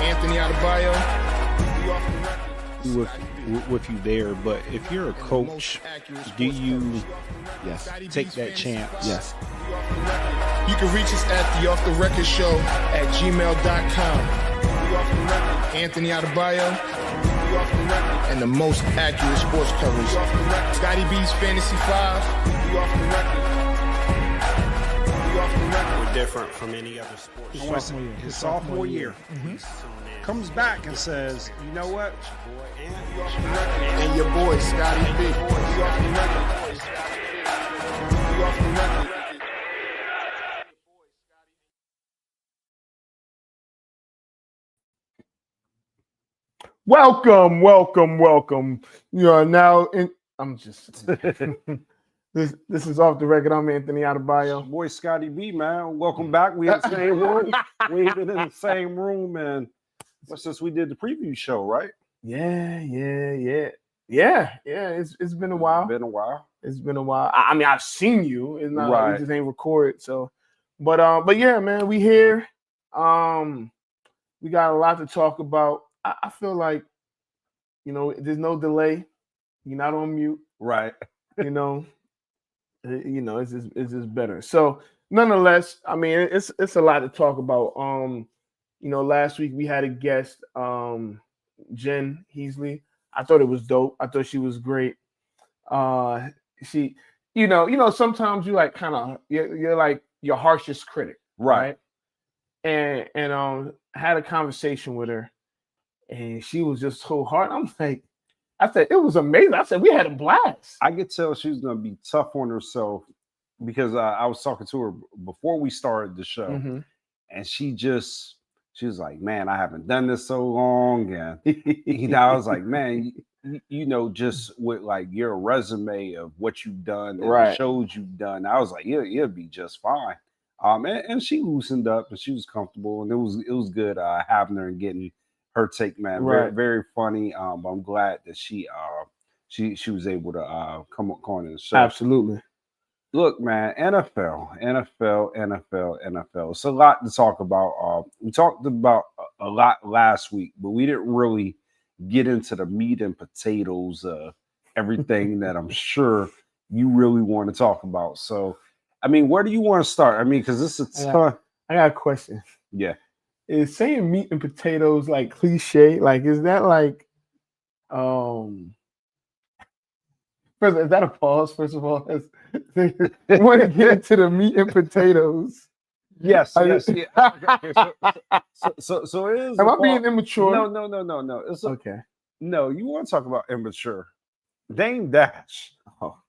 Anthony Adebayo. With you there, but if you're a coach, do you take that chance? Yes. You can reach us at the Off the Record Show at gmail.com. Anthony Adebayo and the most accurate sports coverage. Scotty B's Fantasy 5. We're different from any other sport. His sophomore year. Comes back and says, you know what? And your boy, Scotty B. Welcome. You are now in. I'm just. This is Off the Record. I'm Anthony Adebayo. Boy, Scotty B, man. Welcome back. We in the same room. We've been in the same room, and since we did the preview show, right? Yeah. It's been a while. It's been a while. I mean, I've seen you. It's not like we just ain't recorded. So, but yeah, man, we here. We got a lot to talk about. I feel like, there's no delay. You're not on mute, right? It's just better. So, nonetheless, I mean, it's a lot to talk about. Last week we had a guest, Jen Heasley. I thought it was dope. I thought she was great. She, sometimes you like you're like your harshest critic, right? And had a conversation with her, and she was just so hard. I said it was amazing. I said we had a blast. I could tell she was going to be tough on herself because I was talking to her before we started the show, and she was like, "Man, I haven't done this so long," and I was like, "Man, just with like your resume of what you've done, and the shows you've done," I was like, "You'll be just fine." And she loosened up and she was comfortable, and it was good having her and getting her take, man. Very, very funny. I'm glad that she was able to come on the show. Absolutely. Look, man, NFL. It's a lot to talk about. We talked about a lot last week, but we didn't really get into the meat and potatoes of everything that I'm sure you really want to talk about. So, I mean, where do you want to start? I mean, because this is a ton. I got a question. Yeah. Is saying meat and potatoes like cliche? Like, is that like, first, is that a pause? First of all, I want to get into the meat and potatoes. Yes. Yeah. So it is. Am I being immature? No. It's okay. No, you want to talk about immature? Dame Dash. Oh,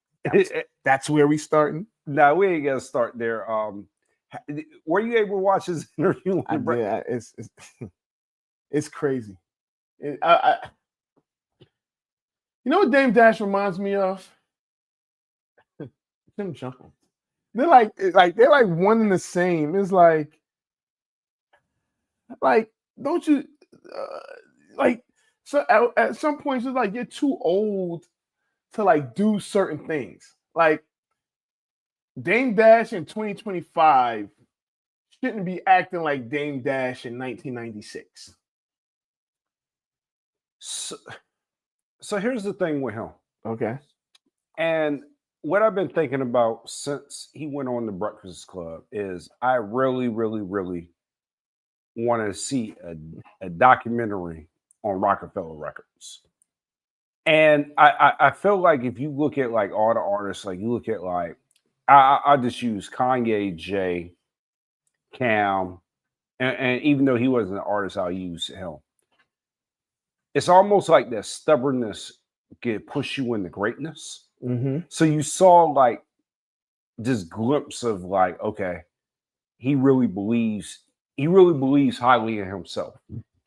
that's where we starting. No, we ain't gonna start there. Were you able to watch his interview? It's crazy. You know what Dame Dash reminds me of? Tim Jones. They're like one and the same. It's like don't you so at some points it's like you're too old to like do certain things. Like Dame Dash in 2025 shouldn't be acting like Dame Dash in 1996. So here's the thing with him. Okay. And what I've been thinking about since he went on the Breakfast Club is I really, really, really want to see a documentary on Rockefeller Records. And I feel like if you look at like all the artists, like you look at like, I just use Kanye, Jay, Cam, and even though he wasn't an artist, I'll use him. It's almost like that stubbornness can push you into greatness. So you saw like this glimpse of like, okay, he really believes highly in himself,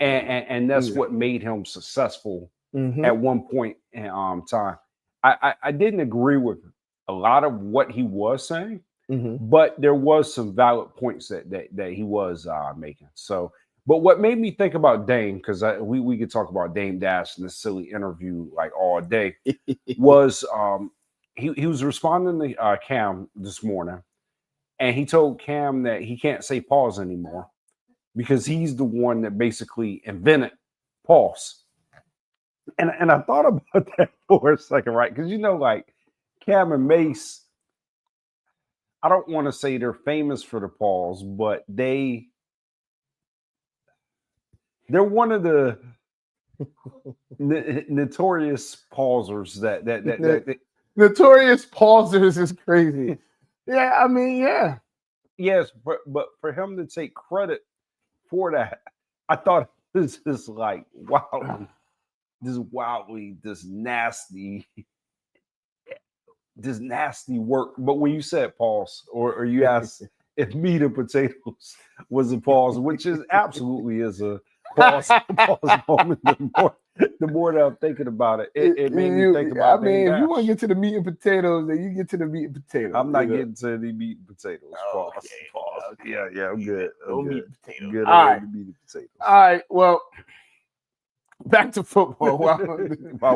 and that's what made him successful at one point in time. I didn't agree with a lot of what he was saying, but there was some valid points that he was making. So, but what made me think about Dame, because we could talk about Dame Dash in this silly interview like all day, was he was responding to Cam this morning, and he told Cam that he can't say pause anymore because he's the one that basically invented pause. And I thought about that for a second, right? Because like Cam and Mace, I don't want to say they're famous for the pause, but they're one of the notorious pausers that notorious pausers is crazy. Yeah, I mean, yeah. Yes, but for him to take credit for that, I thought this is like wow, this nasty work. But when you said pause, or you asked if meat and potatoes was a pause, which is absolutely is a pause moment. The more that I'm thinking about it, it made me think about. I mean, if you want to get to the meat and potatoes, then you get to the meat and potatoes. I'm not getting to the meat and potatoes. Pause. Okay. Pause. Okay. Yeah, I'm good. No I'm meat good. and potatoes. Good. All right. Meat and potatoes. All right. Well, back to football. While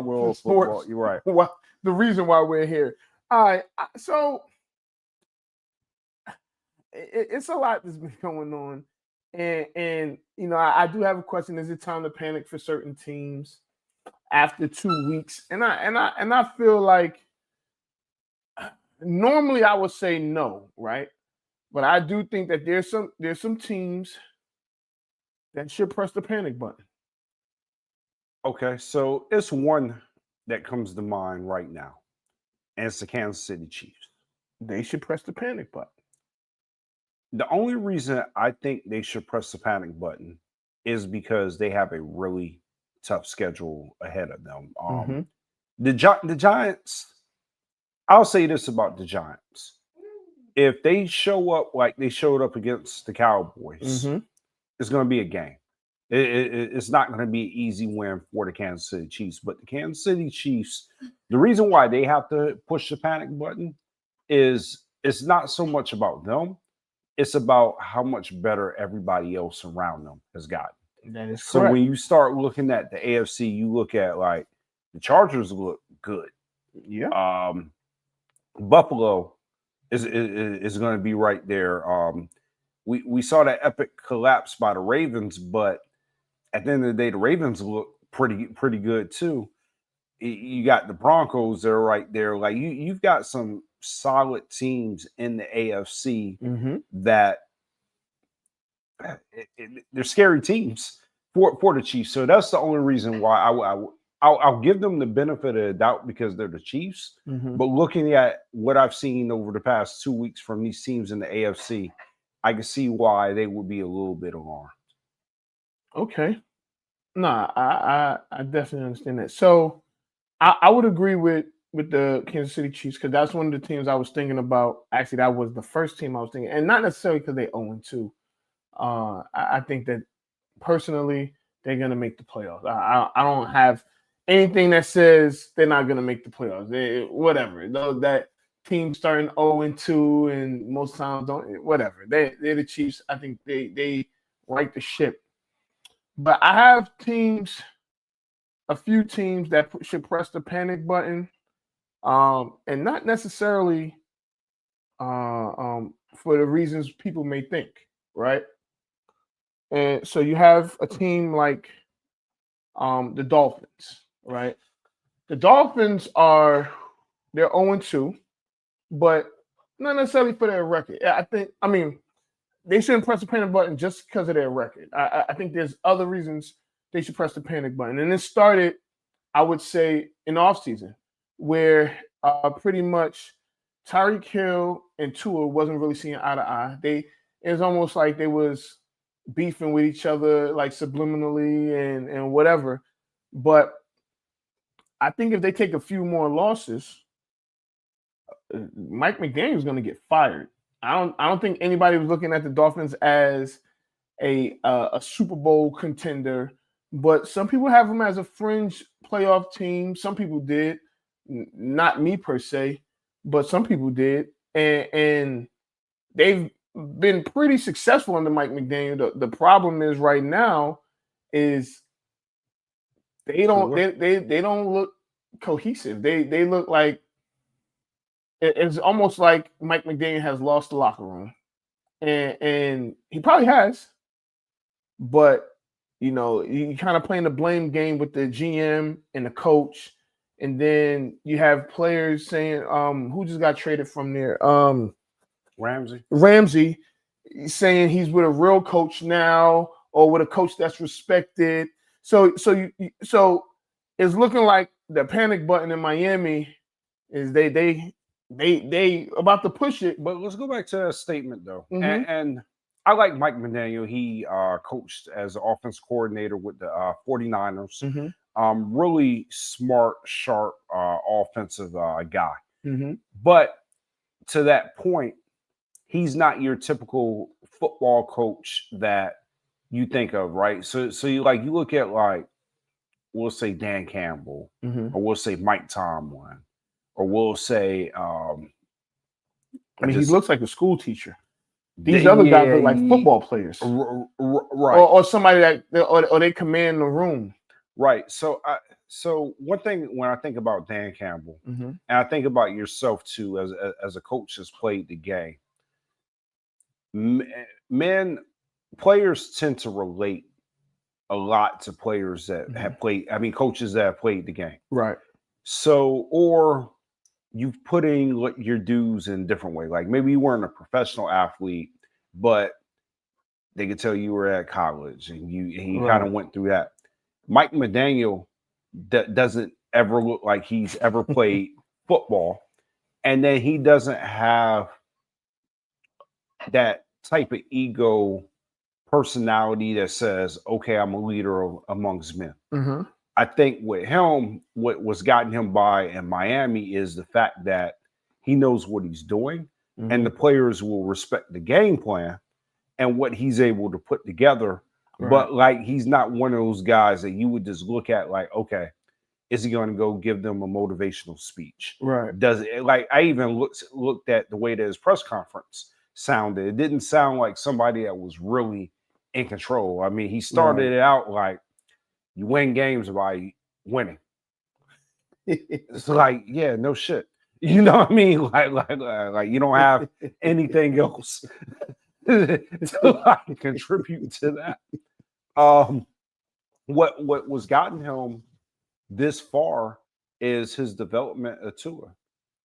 we're on football, you're right. The reason why we're here. All right. So it's a lot that's been going on. And I do have a question. Is it time to panic for certain teams after 2 weeks? And I feel like normally I would say no, right? But I do think that there's some teams that should press the panic button. Okay, so it's one that comes to mind right now, and it's the Kansas City Chiefs. They should press the panic button. The only reason I think they should press the panic button is because they have a really tough schedule ahead of them. The Giants, I'll say this about the Giants. If they show up like they showed up against the Cowboys, it's going to be a game. It's not going to be an easy win for the Kansas City Chiefs. But the Kansas City Chiefs, the reason why they have to push the panic button is it's not so much about them. It's about how much better everybody else around them has gotten. That is so correct. When you start looking at the AFC, you look at like the Chargers look good. Yeah. Buffalo is going to be right there. We saw that epic collapse by the Ravens, but at the end of the day, the Ravens look pretty good too. You got the Broncos that are right there. Like you've got some solid teams in the AFC that they're scary teams for the Chiefs. So that's the only reason why I'll give them the benefit of the doubt because they're the Chiefs. But looking at what I've seen over the past 2 weeks from these teams in the AFC, I can see why they would be a little bit alarmed. Okay. Nah, I definitely understand that. So I would agree with the Kansas City Chiefs because that's one of the teams I was thinking about. Actually, that was the first team I was thinking, and not necessarily because they 0-2. I think that personally they're going to make the playoffs. I don't have anything that says they're not going to make the playoffs. Whatever. That team starting 0-2 and most times don't. Whatever. They're the Chiefs. I think they right the ship. But I have a few teams that should press the panic button. And not necessarily for the reasons people may think, right? And so you have a team like the Dolphins, right? The Dolphins they're 0-2, but not necessarily for their record. I mean, they shouldn't press the panic button just because of their record. I think there's other reasons they should press the panic button. And it started, I would say, in offseason, where pretty much Tyreek Hill and Tua wasn't really seeing eye to eye. It was almost like they was beefing with each other, like subliminally and whatever. But I think if they take a few more losses, Mike McDaniel is going to get fired. I don't think anybody was looking at the Dolphins as a Super Bowl contender, but some people have them as a fringe playoff team. Some people did. Not me per se, but some people did, and they've been pretty successful under Mike McDaniel. The problem is right now is they don't look cohesive. They look like it's almost like Mike McDaniel has lost the locker room, and he probably has, but you kind of playing the blame game with the GM and the coach, and then you have players saying, who just got traded from there? Ramsey saying he's with a real coach now, or with a coach that's respected. So it's looking like the panic button in Miami is they about to push it. But let's go back to that statement though. Mhm. And I like Mike McDaniel. He coached as an offense coordinator with the 49ers. Mm-hmm. Really smart, sharp offensive guy. Mm-hmm. But to that point, he's not your typical football coach that you think of, right? So you look at, like, we'll say Dan Campbell, Mm-hmm. or we'll say Mike Tomlin, or we'll say he looks like a school teacher. These other guys look like football players, right? Or somebody that or they command the room, right? So one thing when I think about Dan Campbell, mm-hmm. and I think about yourself too, as a coach that's played the game, players tend to relate a lot to players that mm-hmm. have played. I mean, coaches that have played the game, right? So, or you've put in your dues in a different way. Like maybe you weren't a professional athlete, but they could tell you were at college and you right. kind of went through that. Mike McDaniel doesn't ever look like he's ever played football, and then he doesn't have that type of ego personality that says, okay, I'm a leader amongst men. Mm-hmm. I think with him, what was gotten him by in Miami is the fact that he knows what he's doing, mm-hmm. and the players will respect the game plan and what he's able to put together. Right. But like, he's not one of those guys that you would just look at like, okay, is he going to go give them a motivational speech? Right. Does it, like, I even looked at the way that his press conference sounded. It didn't sound like somebody that was really in control. I mean, he started it out like, you win games by winning. It's like, yeah, no shit. You know what I mean? Like you don't have anything else to contribute to that. What was gotten him this far is his development of Tua.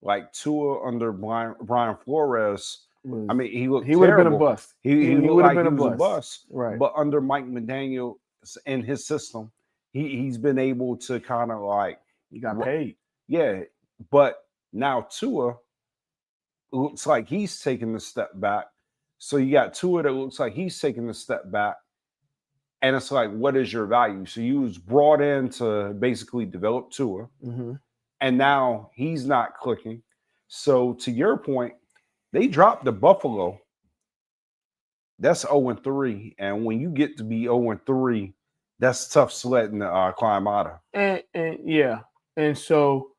Like Tua under Brian Flores. I mean, he would have been a bust. He would have been a bust. Right. But under Mike McDaniel in his system, he's been able to kind of like, he got paid. Yeah. But now Tua looks like he's taking a step back. So you got Tua that looks like he's taking a step back. And it's like, what is your value? So you was brought in to basically develop Tua. Mm-hmm. And now he's not clicking. So to your point, they dropped the Buffalo. That's 0-3. And when you get to be 0-3, that's tough sledding to climb out of. And yeah. And so,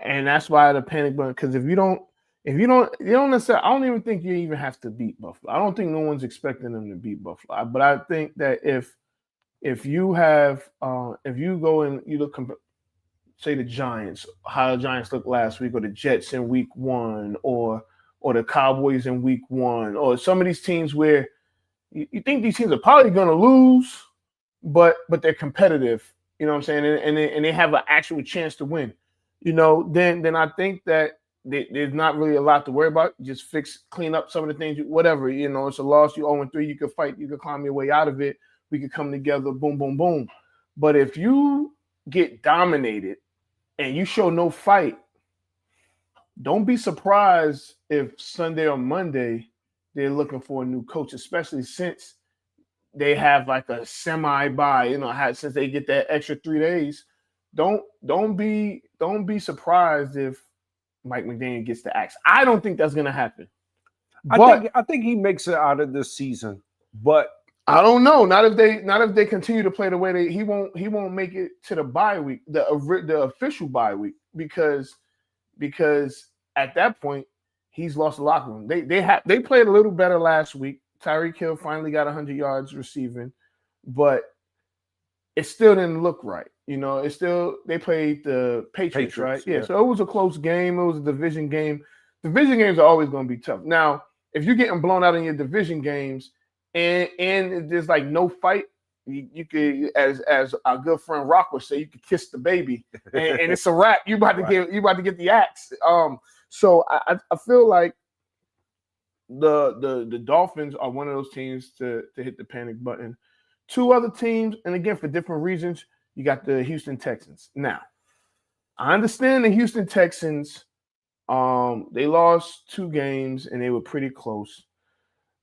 and that's why the panic button, because if you don't necessarily, I don't even think you even have to beat Buffalo. I don't think no one's expecting them to beat Buffalo. But I think that if you have, if you go and you look, say the Giants, how the Giants looked last week, or the Jets in week 1, or the Cowboys in week 1, or some of these teams where you think these teams are probably going to lose, but they're competitive, you know what I'm saying, and they have an actual chance to win, then I think that there's not really a lot to worry about. Just clean up some of the things, whatever, it's a loss. You 0-3, you could fight, you could climb your way out of it. We could come together, boom, boom, boom. But if you get dominated and you show no fight, don't be surprised if Sunday or Monday they're looking for a new coach, especially since they have like a semi-bye, since they get that extra 3 days. Don't be surprised if Mike McDaniel gets the axe. I don't think that's gonna happen. I think he makes it out of this season, but I don't know. Not if they continue to play the way he won't make it to the bye week, the official bye week, because at that point he's lost the locker room. They played a little better last week. Tyreek Hill finally got 100 yards receiving, but it still didn't look right. It's still, they played the Patriots, right? Yeah. So it was a close game. It was a division game. Division games are always going to be tough. Now, if you're getting blown out in your division games and there's like no fight. You could, as our good friend Rock would say, you could kiss the baby, and it's a wrap. You about to get the axe. So I feel like the Dolphins are one of those teams to hit the panic button. Two other teams, and again for different reasons, you got the Houston Texans. Now, I understand the Houston Texans. They lost 2 games and they were pretty close,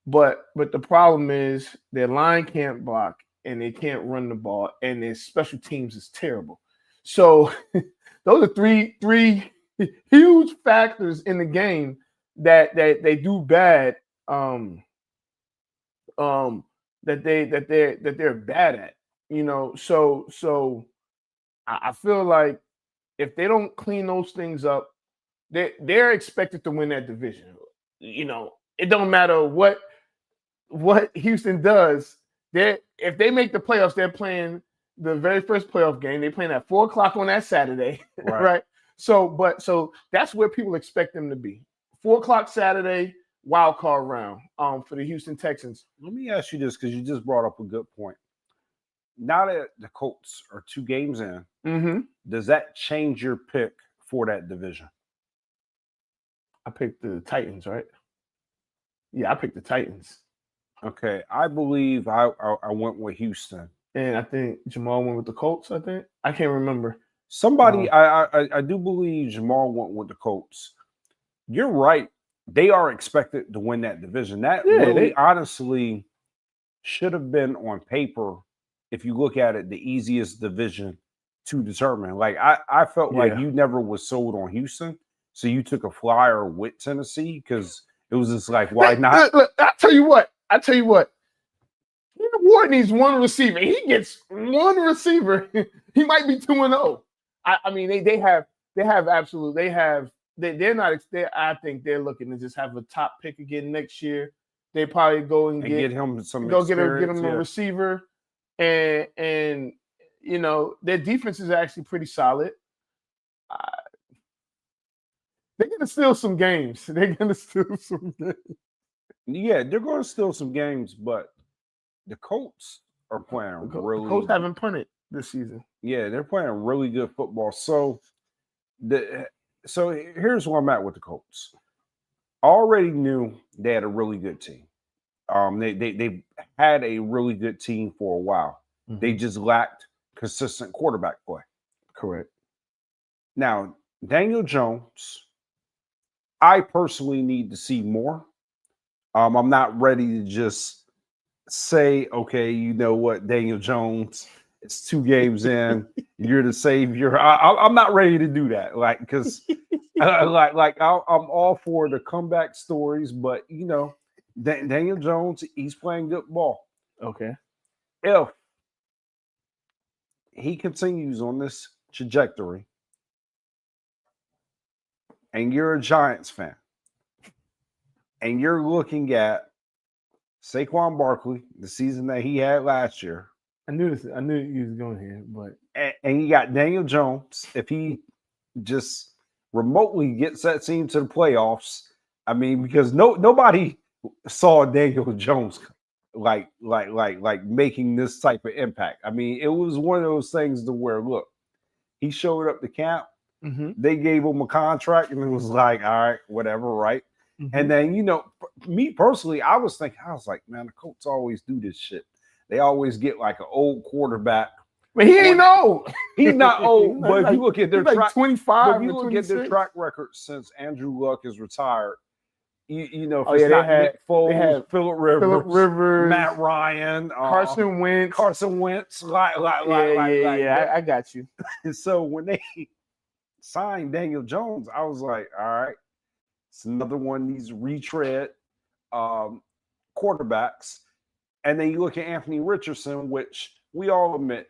but the problem is their line can't block and they can't run the ball, and their special teams is terrible. So those are three huge factors in the game that they do bad. That they're bad at. So I feel like if they don't clean those things up, they're expected to win that division. It don't matter what Houston does. If they make the playoffs, they're playing the very first playoff game. They're playing at 4:00 on that Saturday, right? So that's where people expect them to be. 4:00 Saturday, wild card round. For the Houston Texans. Let me ask you this, because you just brought up a good point. Now that the Colts are 2 games in, does that change your pick for that division? I picked the Titans, right? Yeah, I picked the Titans. Okay, I believe I went with Houston, and I think Jamal went with the Colts. I can't remember. I do believe Jamal went with the Colts. You're right. They are expected to win that division. That really honestly should have been on paper, if you look at it, the easiest division to determine. Like I felt like you never was sold on Houston, so you took a flyer with Tennessee because it was just like, why not? Look, I tell you what. Ward needs one receiver. He gets one receiver. He might be 2-0. I mean, I think they're looking to just have a top pick again next year. They probably go and get him some get him a receiver, and their defense is actually pretty solid. They're gonna steal some games. Yeah, they're going to steal some games, but the Colts are playing really. The Colts haven't punted this season. Yeah, they're playing really good football. So here's where I'm at with the Colts. I already knew they had a really good team. They've had a really good team for a while. Mm-hmm. They just lacked consistent quarterback play. Correct. Now, Daniel Jones, I personally need to see more. I'm not ready to just say, okay, you know what, Daniel Jones, it's 2 games in, you're the savior. I'm not ready to do that, because I'm all for the comeback stories, but Daniel Jones, he's playing good ball. Okay. If he continues on this trajectory, and you're a Giants fan, and you're looking at Saquon Barkley, the season that he had last year. I knew you was going here, but and you got Daniel Jones. If he just remotely gets that team to the playoffs, I mean, because nobody saw Daniel Jones like making this type of impact. I mean, it was one of those things to where, look, he showed up to camp. Mm-hmm. They gave him a contract, and it was like, all right, whatever, right? Mm-hmm. And then, me personally, I was like, man, the Colts always do this shit. They always get like an old quarterback. But he ain't old. He's not old. But if you look at their track, 25. If you look at their track record since Andrew Luck is retired, Nick Foles, Phillip Rivers, Matt Ryan, Carson Wentz, I got you. And so when they signed Daniel Jones, I was like, all right, it's another one of these retread quarterbacks. And then you look at Anthony Richardson, which we all admit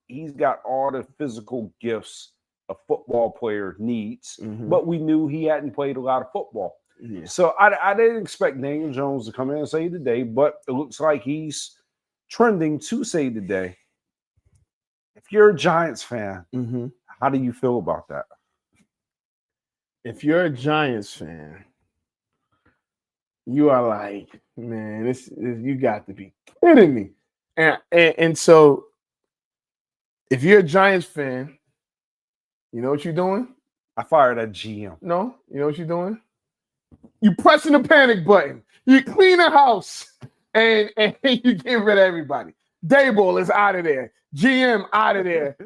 he's got all the physical gifts a football player needs, but we knew he hadn't played a lot of football. Yeah. So I didn't expect Daniel Jones to come in and save the day, but it looks like he's trending to save the day. If you're a Giants fan, how do you feel about that? If you're a Giants fan, you are like, man, this you got to be kidding me. And so if you're a Giants fan, you know what you're doing? I fired that GM. No, you know what you're doing? You pressing the panic button. You clean the house, and you get rid of everybody. Daboll is out of there. GM out of there.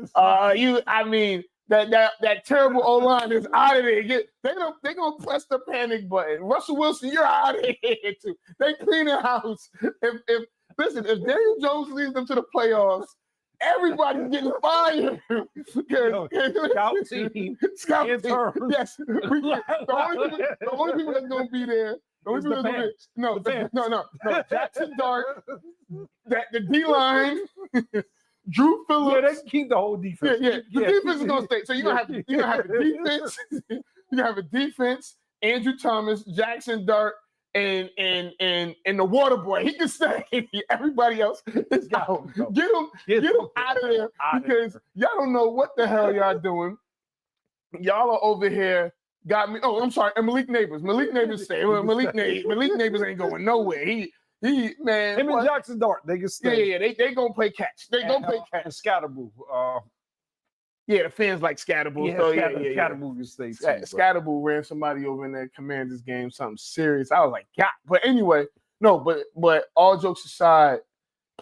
That terrible O-line is out of there. They're gonna press the panic button. Russell Wilson, you're out of here too. They clean the house. If Daniel Jones leads them to the playoffs, everybody's getting fired. Scout team. Scout team. Intern. Yes. The only people that's gonna be there. No. Jackson Dart, the D line, Drew Phillips. Yeah, they keep the whole defense. Yeah. The defense is gonna stay. So you're gonna have a defense. You're gonna have a defense. Andrew Thomas, Jackson Dart, and the water boy. He can stay. Everybody else is out. Get him out of there because y'all don't know what the hell y'all doing. Y'all are over here. Got me. Oh, I'm sorry. And Malik Neighbors. Malik Neighbors stay. Malik Neighbors ain't going nowhere. He man. Him and Jackson Dart, they can stay. Yeah. They gonna play catch. They gonna play catch. And Scatterboo. The fans like Scatterboo. Yeah, So Scatterboo can stay too. Scatterboo ran somebody over in that Commanders game, something serious. I was like, God. But anyway, no. But all jokes aside,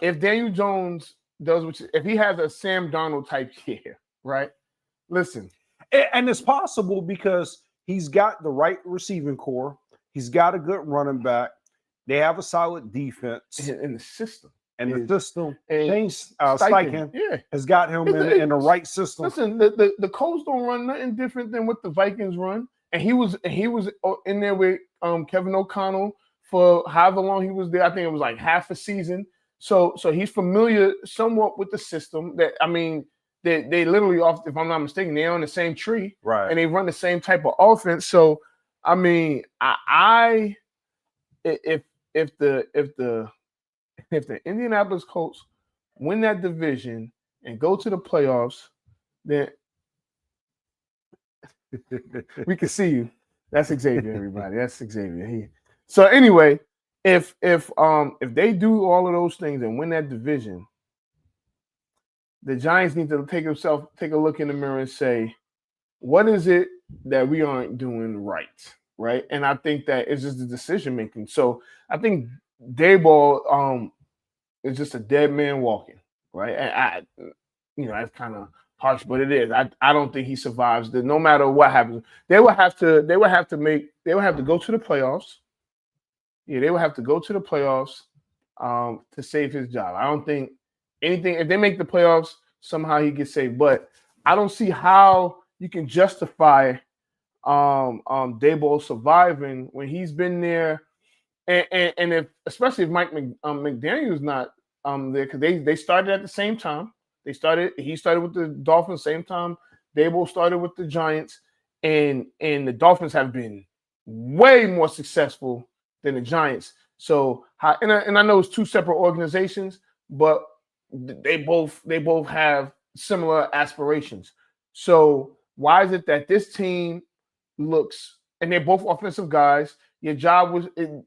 if Daniel Jones does if he has a Sam Darnold type year, right? Listen, and it's possible because he's got the right receiving core. He's got a good running back. They have a solid defense in the system. And the system, James Steichen has got him in the right system. Listen, the Colts don't run nothing different than what the Vikings run. And he was in there with Kevin O'Connell for however long he was there. I think it was like half a season. So he's familiar somewhat with the system. They literally if I'm not mistaken, they're on the same tree, right? And they run the same type of offense. So if the Indianapolis Colts win that division and go to the playoffs, then we can see you. That's Xavier, everybody. That's Xavier. So anyway, if they do all of those things and win that division, the Giants need to take a look in the mirror and say, what is it that we aren't doing right? And I think that it's just the decision making. So I think Daboll is just a dead man walking, right? And that's kind of harsh, but it is. I don't think he survives. No matter what happens, they would have to go to the playoffs. Yeah, they would have to go to the playoffs to save his job. I don't think anything. If they make the playoffs, somehow he gets saved. But I don't see how you can justify Daboll surviving when he's been there, and especially if Mike McDaniel's not there, because they started at the same time. He started with the Dolphins same time. Daboll started with the Giants, and the Dolphins have been way more successful than the Giants. So, and I know it's two separate organizations, but they both have similar aspirations. So why is it that this team looks, and they're both offensive guys? Your job was,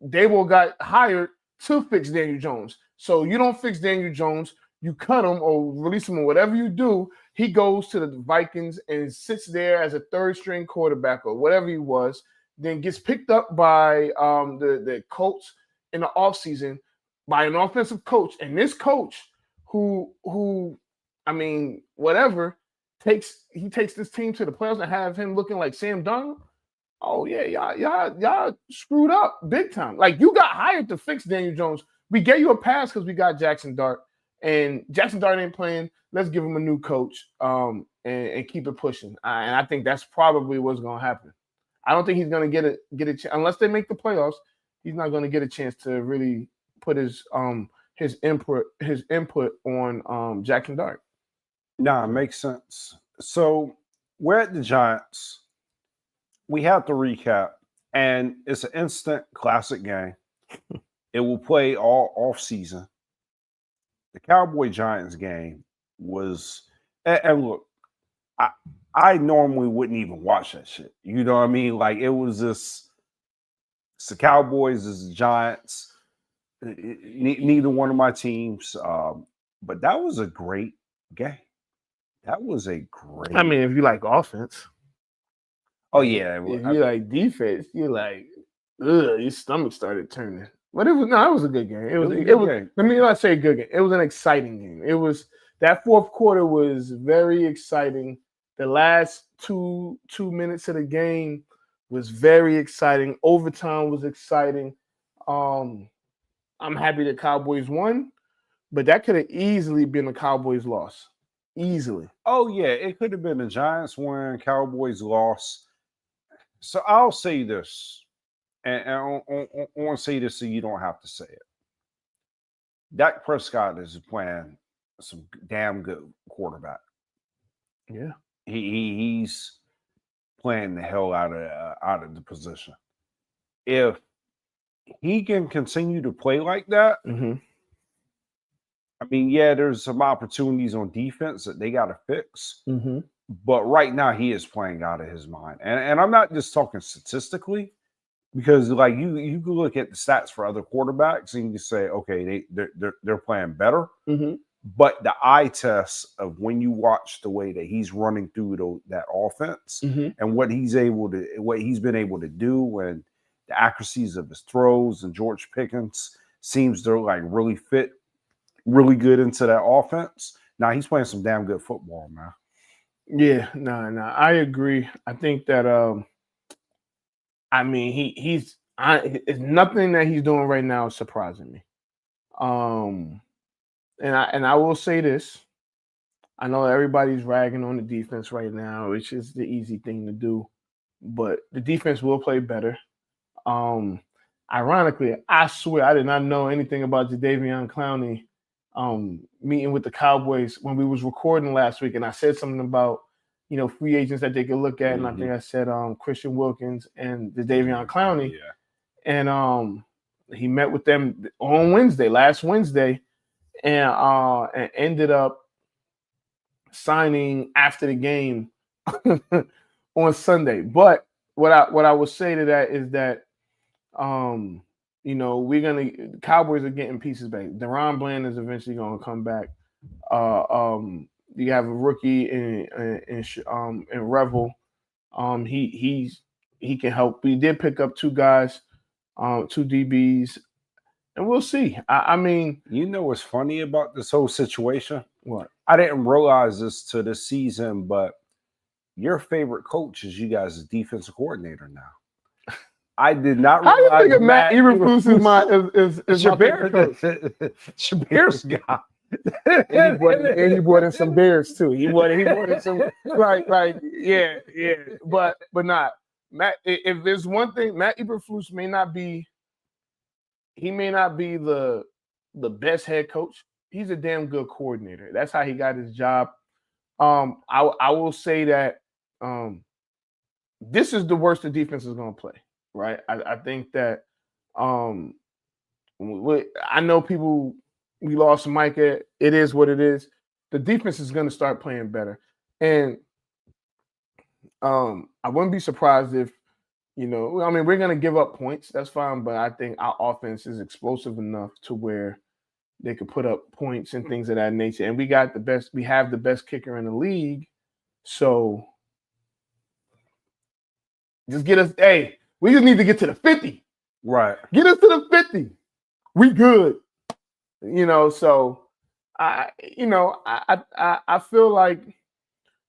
Daboll got hired to fix Daniel Jones. So you don't fix Daniel Jones, you cut him or release him or whatever you do. He goes to the Vikings and sits there as a third string quarterback or whatever he was, then gets picked up by the Colts in the offseason by an offensive coach. And this coach who takes this team to the playoffs and have him looking like Sam Darnold. Oh yeah, y'all screwed up big time. Like, you got hired to fix Daniel Jones. We gave you a pass because we got Jackson Dart, and Jackson Dart ain't playing. Let's give him a new coach and keep it pushing. And I think that's probably what's going to happen. I don't think he's going to get a chance unless they make the playoffs. He's not going to get a chance to really put his input on Jackson Dart. Nah, it makes sense. So we're at the Giants. We have to recap, and it's an instant classic game. It will play all off season. The Cowboy-Giants game was, and look, I normally wouldn't even watch that shit. You know what I mean? Like, it was this, It's the Cowboys, it's the Giants. Neither one of my teams. But that was a great game. That was a great. I mean, if you like offense. Oh yeah. If you like defense, you're like, ugh, your stomach started turning. But it was a good game. It was let me not say a good game. It was an exciting game. It was that fourth quarter was very exciting. The last two minutes of the game was very exciting. Overtime was exciting. I'm happy the Cowboys won, but that could have easily been a Cowboys loss. Easily. Oh yeah, it could have been the Giants win, Cowboys loss. So I'll say this, and I want to say this so you don't have to say it. Dak Prescott is playing some damn good quarterback. Yeah, he's playing the hell out of the position. If he can continue to play like that, I mean, yeah, there's some opportunities on defense that they got to fix. But right now, he is playing out of his mind. And I'm not just talking statistically, because like you can look at the stats for other quarterbacks and you can say, okay, they're playing better. But the eye test of when you watch the way that he's running through that offense and what he's been able to do, and the accuracies of his throws, and George Pickens seems to like really fit really good into that offense. Now he's playing some damn good football, man. Yeah, no, I agree. I think that I mean it's nothing that he's doing right now is surprising me. And I will say this. I know everybody's ragging on the defense right now, which is the easy thing to do, but the defense will play better. Ironically, I swear I did not know anything about Jadeveon Clowney meeting with the Cowboys when we was recording last week, and I said something about free agents that they could look at, and I think I said Christian Wilkins and Jadeveon Clowney, and he met with them on last Wednesday, and ended up signing after the game on Sunday. But what I will say to that is that Cowboys are getting pieces back. Deron Bland is eventually going to come back. You have a rookie in Revel. He can help. We did pick up two guys, two DBs, and we'll see. I mean, what's funny about this whole situation? What? I didn't realize this to this season, but your favorite coach is you guys' defensive coordinator now. I did not realize. How do you think Matt Eberflus is Shabear's guy? and he brought in some Bears too. He brought in some yeah. But not Matt. If there's one thing, Matt Eberflus may not be the best head coach. He's a damn good coordinator. That's how he got his job. I will say that this is the worst the defense is going to play. Right. I think that I know people. We lost Micah. It is what it is. The defense is going to start playing better, and I wouldn't be surprised if we're going to give up points. That's fine, but I think our offense is explosive enough to where they could put up points and things of that nature. And we have the best kicker in the league, so just get us. Hey, we just need to get to the 50. Right. Get us to the 50. We good. So I feel like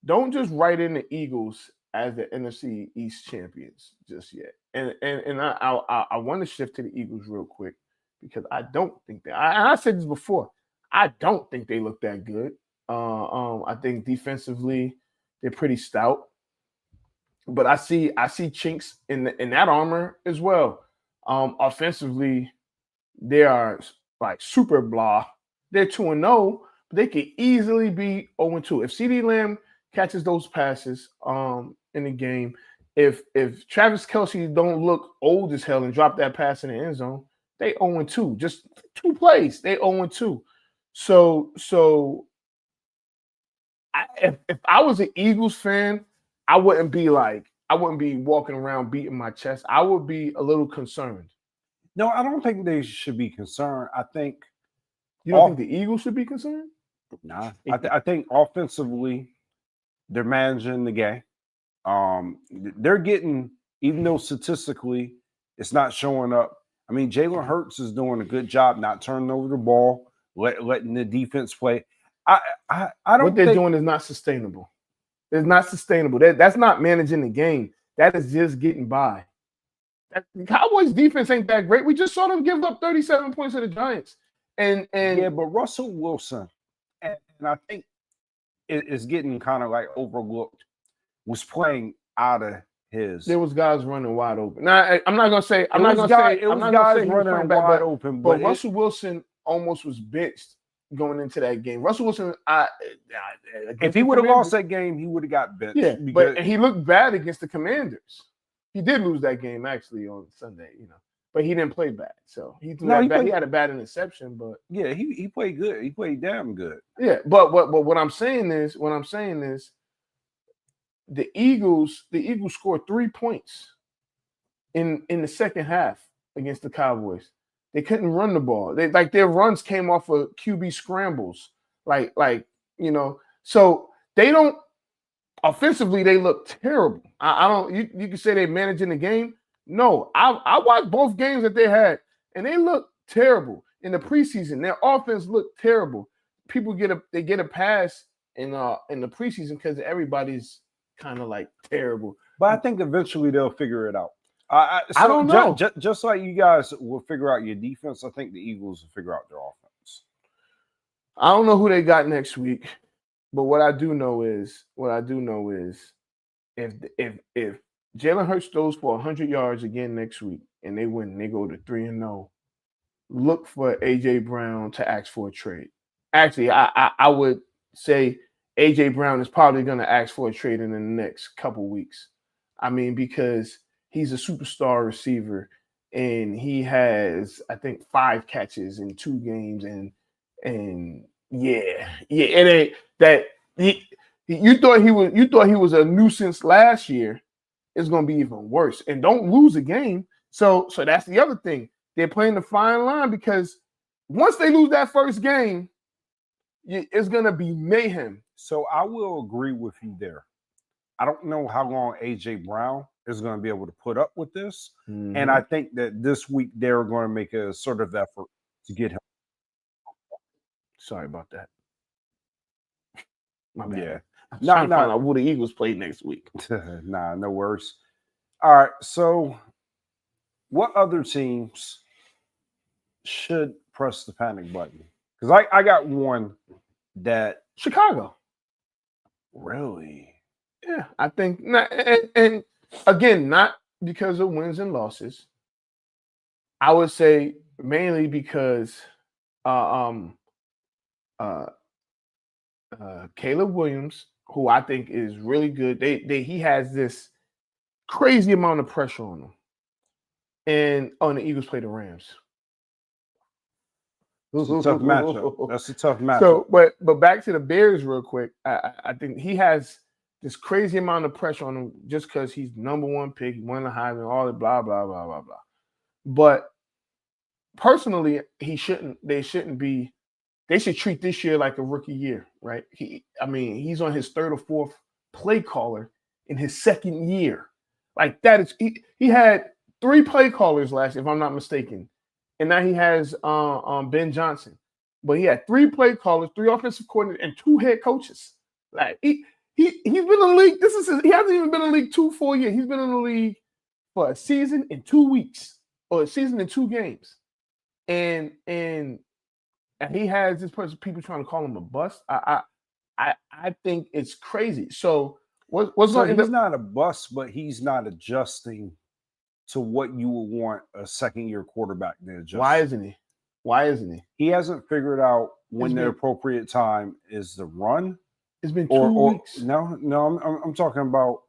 don't just write in the Eagles as the NFC East champions just yet. And I want to shift to the Eagles real quick because I don't think that I said this before. I don't think they look that good. I think defensively they're pretty stout. But I see chinks in that armor as well. Offensively, they are like super blah. They're 2-0, but they could easily be 0-2. If CeeDee Lamb catches those passes in the game, if Travis Kelce don't look old as hell and drop that pass in the end zone, they 0-2. Just 2 plays, they 0-2. So if I was an Eagles fan, I wouldn't be like, I wouldn't be walking around beating my chest. I would be a little concerned. No, I don't think they should be concerned. I think You don't think the Eagles should be concerned? nah. I think offensively, they're managing the game. They're getting, even though statistically it's not showing up. I mean, Jalen Hurts is doing a good job not turning over the ball, letting the defense play. I don't. What they're doing is not sustainable. It's not sustainable. That's not managing the game. That is just getting by. The Cowboys defense ain't that great. We just saw them give up 37 points to the Giants. And yeah, but Russell Wilson, and I think it is getting kind of like overlooked, was playing out of his. There was guys running wide open. Now I'm not gonna say it was guys running wide open, but Russell Wilson almost was benched going into that game. Russell Wilson, if he would have lost that game, he would have got benched. Yeah, but he looked bad against the Commanders. He did lose that game actually on Sunday, but he didn't play bad. So he had a bad interception, but yeah, he played good. He played damn good. Yeah, but what I'm saying is, the Eagles scored 3 points in the second half against the Cowboys. They couldn't run the ball. Their runs came off of QB scrambles. So they don't offensively, they look terrible. I don't you can say they're managing the game. No, I watched both games that they had, and they look terrible. In the preseason, their offense looked terrible. People get a pass in the preseason because everybody's kind of like terrible. But I think eventually they'll figure it out. I don't know. Just like you guys will figure out your defense, I think the Eagles will figure out their offense. I don't know who they got next week, but what I do know is if Jalen Hurts throws for 100 yards again next week and they win, they go to 3-0. Look for AJ Brown to ask for a trade. Actually, I would say AJ Brown is probably going to ask for a trade in the next couple weeks. I mean, because he's a superstar receiver and he has, I think, 5 catches in 2 games, and it ain't that you thought he was a nuisance last year. It's going to be even worse, and don't lose a game. So that's the other thing. They're playing the fine line, because once they lose that first game, it's going to be mayhem. So I will agree with you there. I don't know how long AJ Brown is going to be able to put up with this. Mm-hmm. And I think that this week they're going to make a sort of effort to get him. Sorry about that. My bad. Yeah. I'm trying to find out who the Eagles play next week. Nah, no worries. All right. So what other teams should press the panic button? Because I got one that Chicago. Really? Yeah, I think not, and again, not because of wins and losses. I would say mainly because Caleb Williams, who I think is really good. He has this crazy amount of pressure on him. And the Eagles play the Rams. That's a tough matchup. That's a tough matchup. So, but back to the Bears real quick. I think he has this crazy amount of pressure on him just because he's number 1 pick, he won the Heisman, all the blah, blah, blah, blah, blah. But personally, they should treat this year like a rookie year, right? He's on his 3rd or 4th play caller in his 2nd year. Like that is he had 3 play callers last year, if I'm not mistaken. And now he has Ben Johnson. But he had 3 play callers, 3 offensive coordinators, and 2 head coaches. Like he's been in the league. He hasn't even been in the league 2 full years. He's been in the league for a season in 2 weeks, or a season in 2 games. And he has this person, people trying to call him a bust. I think it's crazy. So what's so he's not a bust, but he's not adjusting to what you would want a 2nd-year quarterback to adjust. Why isn't he? He hasn't figured out when the appropriate time is to run. It's been 2 weeks. No, I'm talking about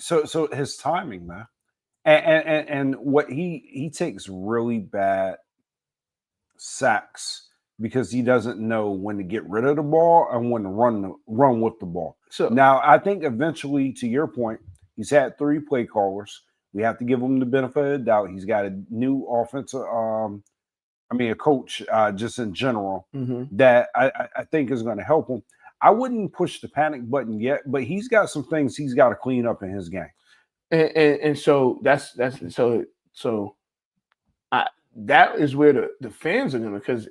so his timing, man. And what he takes really bad sacks because he doesn't know when to get rid of the ball and when to run with the ball. So now I think eventually, to your point, He's had 3 play callers. We have to give him the benefit of the doubt. He's got a new offensive, a coach just in general that I think is going to help him. I wouldn't push the panic button yet, but he's got some things he's got to clean up in his game. And so that is where the fans are going to, because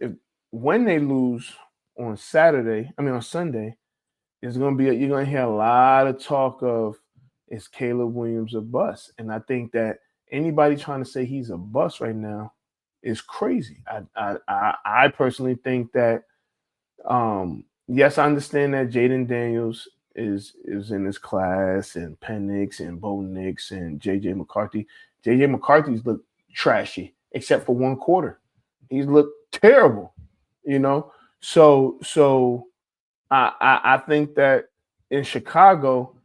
when they lose on Sunday, it's going to be you're going to hear a lot of talk of, is Caleb Williams a bust? And I think that anybody trying to say he's a bust right now is crazy. I personally think that yes, I understand that Jaden Daniels is in his class, and Penix and Bo Nix and JJ McCarthy. JJ McCarthy's looked trashy except for one quarter. He's looked terrible, So I think that in Chicago,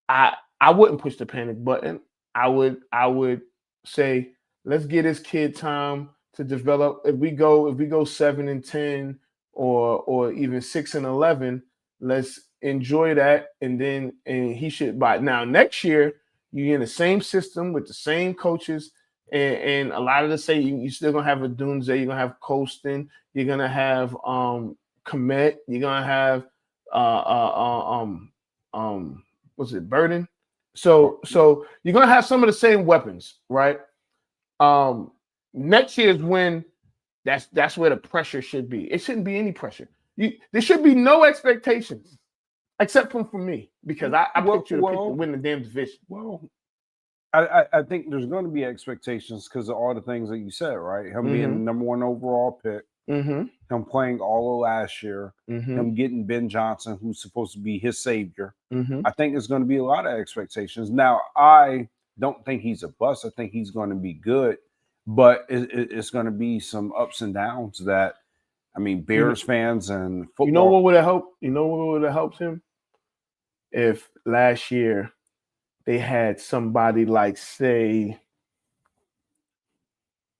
I wouldn't push the panic button. I would say, let's get this kid time to develop. If we go 7-10 or even 6-11, let's enjoy that. And he should, by now next year, you're in the same system with the same coaches, and a lot of the same. You're still gonna have a Dunze, you're gonna have Colston, you're gonna have Komet, you're gonna have what's it, Burden? So you're gonna have some of the same weapons, right? Next year is when that's where the pressure should be. It shouldn't be any pressure. There should be no expectations, except from me, because I picked you to win the damn division. Well, I think there's going to be expectations because of all the things that you said, right? Him being the number 1 overall pick, him playing all of last year, him getting Ben Johnson, who's supposed to be his savior. I think there's going to be a lot of expectations. Now, I don't think he's a bust. I think he's going to be good, but it's going to be some ups and downs that, Bears fans and football. You know what would have helped? You know what would have helped him? If last year they had somebody like, say,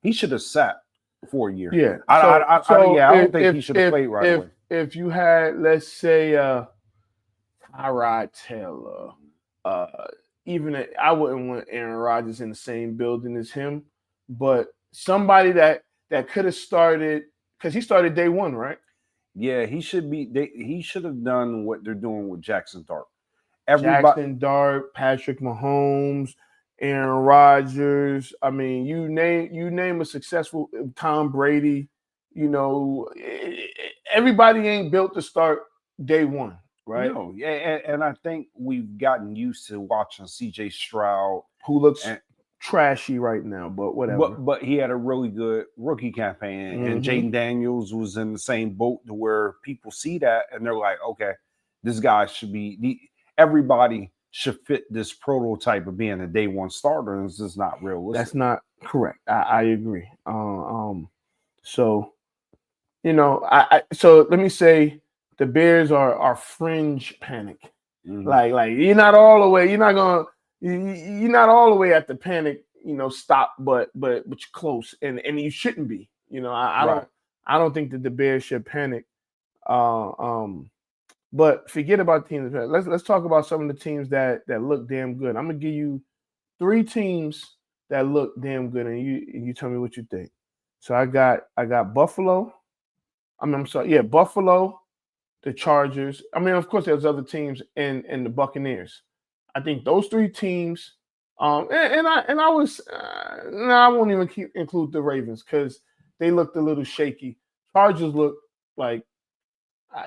he should have sat for a year. Yeah. I don't think he should have played right away. If you had, let's say, Tyrod Taylor, I wouldn't want Aaron Rodgers in the same building as him, but somebody that could have started, because he started day 1, right? Yeah, he should be. He should have done what they're doing with Jackson Dart. Jackson Dart, Patrick Mahomes, Aaron Rodgers. You name a successful Tom Brady. Everybody ain't built to start day 1, right? No, and I think we've gotten used to watching CJ Stroud, who looks trashy right now, but whatever. But he had a really good rookie campaign, and Jaden Daniels was in the same boat to where people see that and they're like, okay, this guy should be. Everybody should fit this prototype of being a day 1 starter, and it's just not realistic. That's not correct. I agree. So let me say the Bears are fringe panic. Like you're not all the way. You're not all the way at the panic. Stop, but you're close, and you shouldn't be. I don't think that the Bears should panic. But forget about teams. Let's talk about some of the teams that look damn good. I'm gonna give you 3 teams that look damn good, and you tell me what you think. So I got Buffalo. Buffalo, the Chargers. Of course, there's other teams and the Buccaneers. I think those 3 teams. I won't even include the Ravens because they looked a little shaky. Chargers look like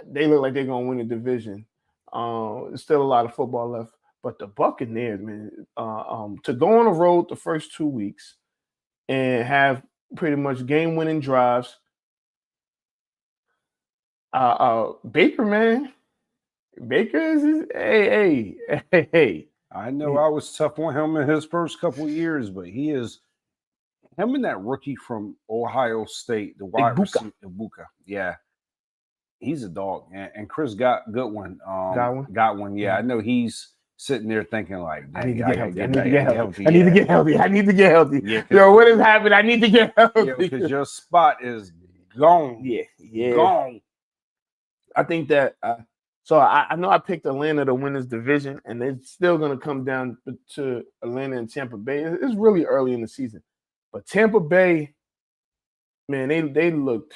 they're going to win the division. There's still a lot of football left, but the Buccaneers, man, to go on the road the first 2 weeks and have pretty much game-winning drives. Baker, man, Baker is hey. I know I was tough on him in his first couple of years, but he is him and that rookie from Ohio State, the wide receiver, Ibuka. Yeah, he's a dog. And Chris Godwin got one. Yeah, I know he's sitting there thinking like, I need to get healthy. I need to get healthy. Yeah, yo, what is happening? I need to get healthy. Yeah, because your spot is gone. Yeah, gone. I think that So I know I picked Atlanta to win this division, and it's still going to come down to Atlanta and Tampa Bay. It's really early in the season, but Tampa Bay, man, they looked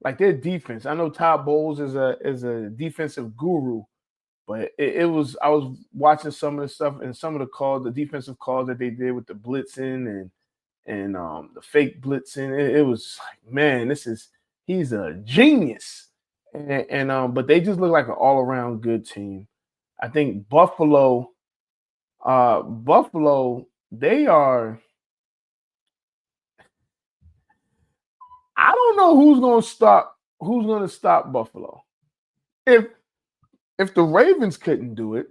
like their defense. I know Todd Bowles is a defensive guru, but I was watching some of the stuff and some of the calls, the defensive calls that they did with the blitzing and the fake blitzing. It was like, man, he's a genius. But they just look like an all-around good team. I think Buffalo, they are. I don't know who's going to stop Buffalo. If the Ravens couldn't do it,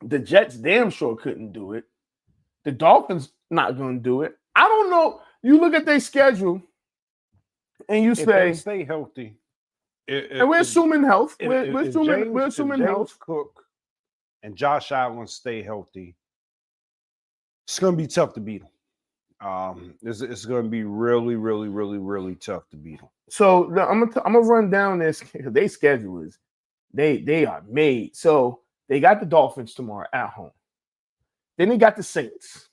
the Jets damn sure couldn't do it. The Dolphins not going to do it. I don't know. You look at their schedule, and you if say, they stay healthy. And we're assuming health. We're assuming James health. Cook and Josh Allen stay healthy. It's going to be tough to beat them. It's going to be really, really, really, really tough to beat them. So I'm gonna run down this. Their schedule is they are made. So they got the Dolphins tomorrow at home. Then they got the Saints,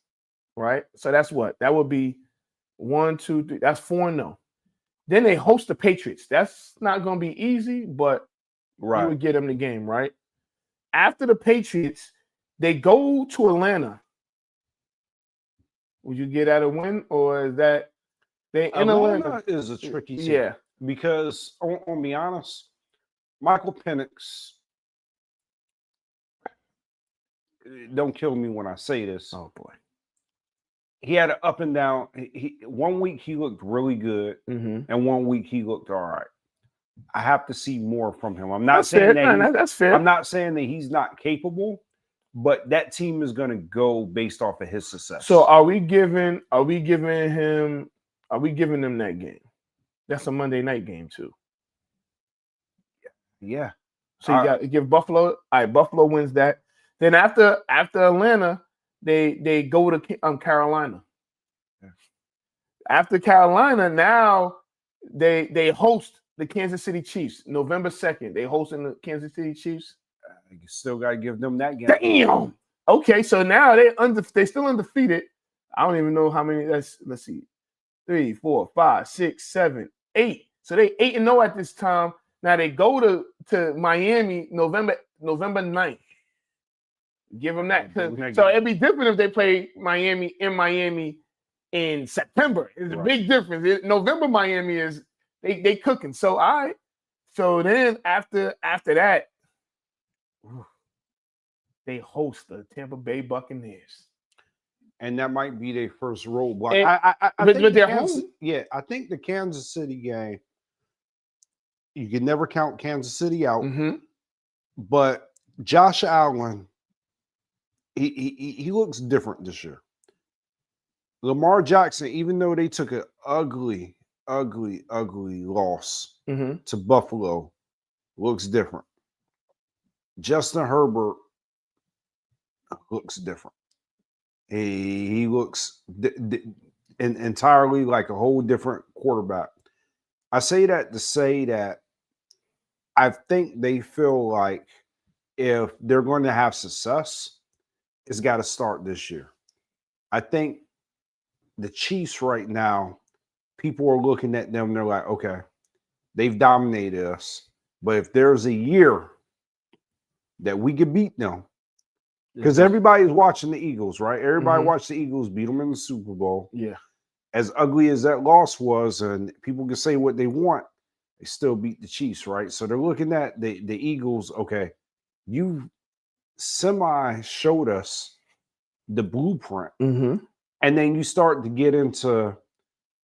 right? So that's what that would be 1, 2, 3. That's 4-0. Then they host the Patriots. That's not going to be easy, but you would get them the game, right? After the Patriots, they go to Atlanta. Would you get at a win, or is that they in Atlanta? Is a tricky team. Yeah, because I'll be honest, Michael Penix. Don't kill me when I say this. Oh boy. He had an up and down. One week he looked really good, and one week he looked all right. I have to see more from him. I'm not saying that's fair. I'm not saying that he's not capable, but that team is going to go based off of his success. So are we giving them that game? That's a Monday night game too. Yeah. So you got to give Buffalo. All right, Buffalo wins that. Then after Atlanta, they go to Carolina. Yeah. After Carolina, now they host the Kansas City Chiefs November 2nd. They hosting the Kansas City Chiefs. You still got to give them that game. Damn. Okay, so now they still undefeated. I don't even know how many. Let's see, 3, 4, 5, 6, 7, 8. So they 8-0 at this time. Now they go to Miami November 9th. Give them that. So it'd be different if they play Miami in September. It's a big difference. November Miami is they cooking. So all right. So then after that, they host the Tampa Bay Buccaneers. And that might be their first roadblock. But they're home. Yeah, I think the Kansas City game, you can never count Kansas City out. But Josh Allen, he looks different this year. Lamar Jackson, even though they took an ugly loss to Buffalo, looks different. Justin Herbert looks different. He looks entirely like a whole different quarterback. I say that to say that I think they feel like if they're going to have success, it's got to start this year. I think the Chiefs right now, people are looking at them, they're like, okay, they've dominated us. But if there's a year that we could beat them, because everybody's watching the Eagles, right? Everybody watched the Eagles beat them in the Super Bowl. Yeah. As ugly as that loss was, and people can say what they want, they still beat the Chiefs, right? So they're looking at the Eagles, okay, you semi-showed us the blueprint. And then you start to get into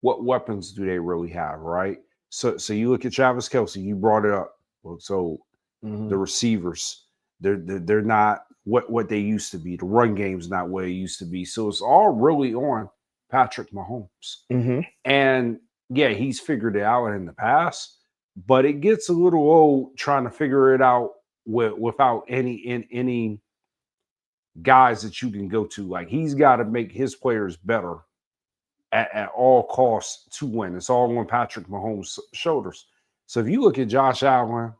what weapons do they really have, right? So you look at Travis Kelce, you brought it up. So the receivers, they're not what they used to be. The run game's not what it used to be. So it's all really on Patrick Mahomes. And yeah, he's figured it out in the past, but it gets a little old trying to figure it out without any guys that you can go to. Like, he's got to make his players better at all costs to win. It's all on Patrick Mahomes' shoulders. So if you look at Josh Allen,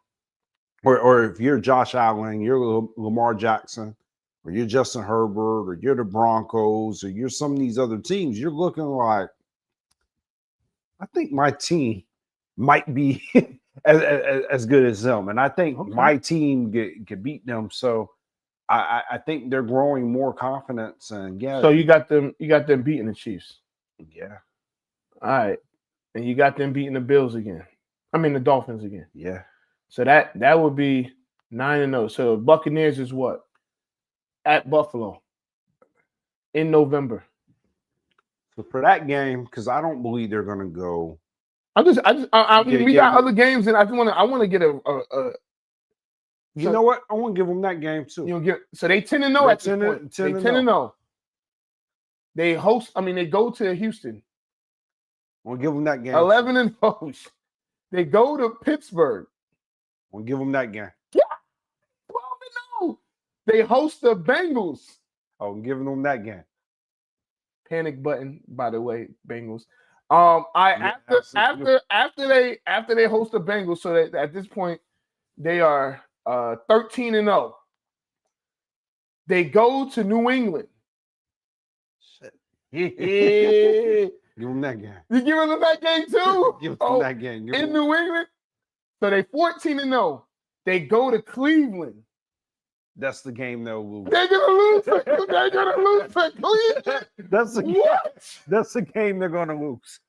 or if you're Josh Allen, you're Lamar Jackson, or you're Justin Herbert, or you're the Broncos, or you're some of these other teams, you're looking like, I think my team might be as good as them. And I think my team could beat them. So I think they're growing more confidence. And yeah. So you got them beating the Chiefs. Yeah. All right. And you got them beating the Bills again. I mean the Dolphins again. Yeah. So that would be 9-0. So Buccaneers is what? At Buffalo in November. So for that game, because I don't believe they're gonna go. We got other games, and I want to get a. You know what? I want to give them that game too. You know, so they 10-0 at this point. 10-0. They host. I mean, they go to Houston. I want to give them that game. 11-0. They go to Pittsburgh. I want to give them that game. Yeah, 12-0. They host the Bengals. I'm giving them that game. Panic button, by the way, Bengals. After they host the Bengals, so that at this point they are 13-0. They go to New England. Shit. Give them that game. You giving them that game too? Give them that game. New England. So they 14-0. They go to Cleveland. That's the game they'll lose. They're gonna lose. They're gonna lose to Cleveland. That's the game they're gonna lose.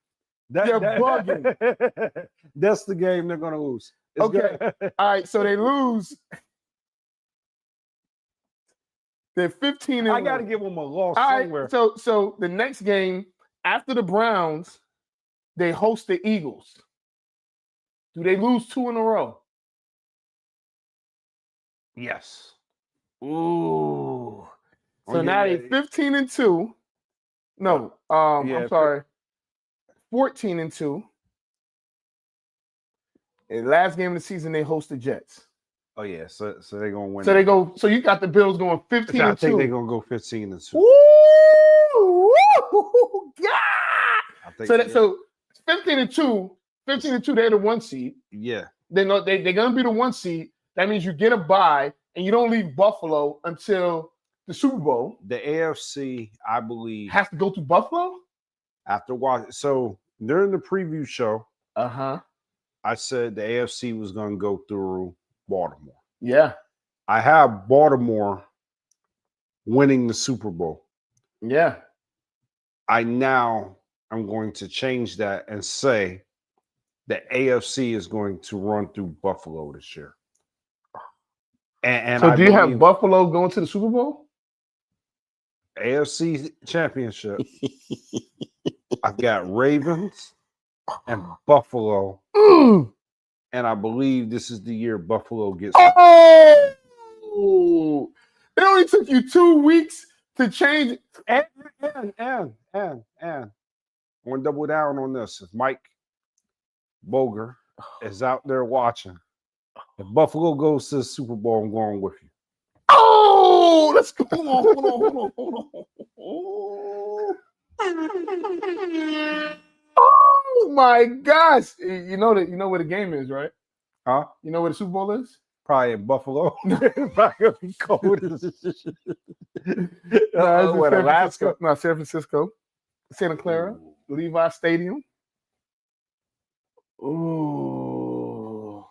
You're bugging. That's the game they're gonna lose. Okay. All right. So they lose. They're 15-1. I got to give them a loss somewhere. Right, so the next game after the Browns, they host the Eagles. Do they lose 2 in a row? Yes. Ooh. So now they're 15-2. No, I'm sorry. 14-2. And last game of the season, they host the Jets. Oh yeah, so they're gonna win. So you got the Bills going 15-2. I think they're gonna go 15-2. Woo! God! So 15-2, they're the 1 seed. Yeah. They're gonna be the 1 seed. That means you get a bye and you don't leave Buffalo until the Super Bowl. The AFC, I believe, has to go to Buffalo after watching. So during the preview show, I said the AFC was going to go through Baltimore. Yeah, I have Baltimore winning the Super Bowl. Yeah, I'm going to change that and say the AFC is going to run through Buffalo this year. And so, do you have Buffalo going to the Super Bowl? AFC Championship. I've got Ravens and Buffalo. And I believe this is the year Buffalo gets. Oh! It only took you 2 weeks to change it. And I want to double down on this. If Mike Boger is out there watching, if Buffalo goes to the Super Bowl, I'm going with you. Oh, let's go. Hold on. Oh my gosh. You know where the game is, right? Huh? You know where the Super Bowl is? Probably in Buffalo. Probably gonna be cold. Alaska. No, San Francisco. Santa Clara. Levi Stadium. Ooh.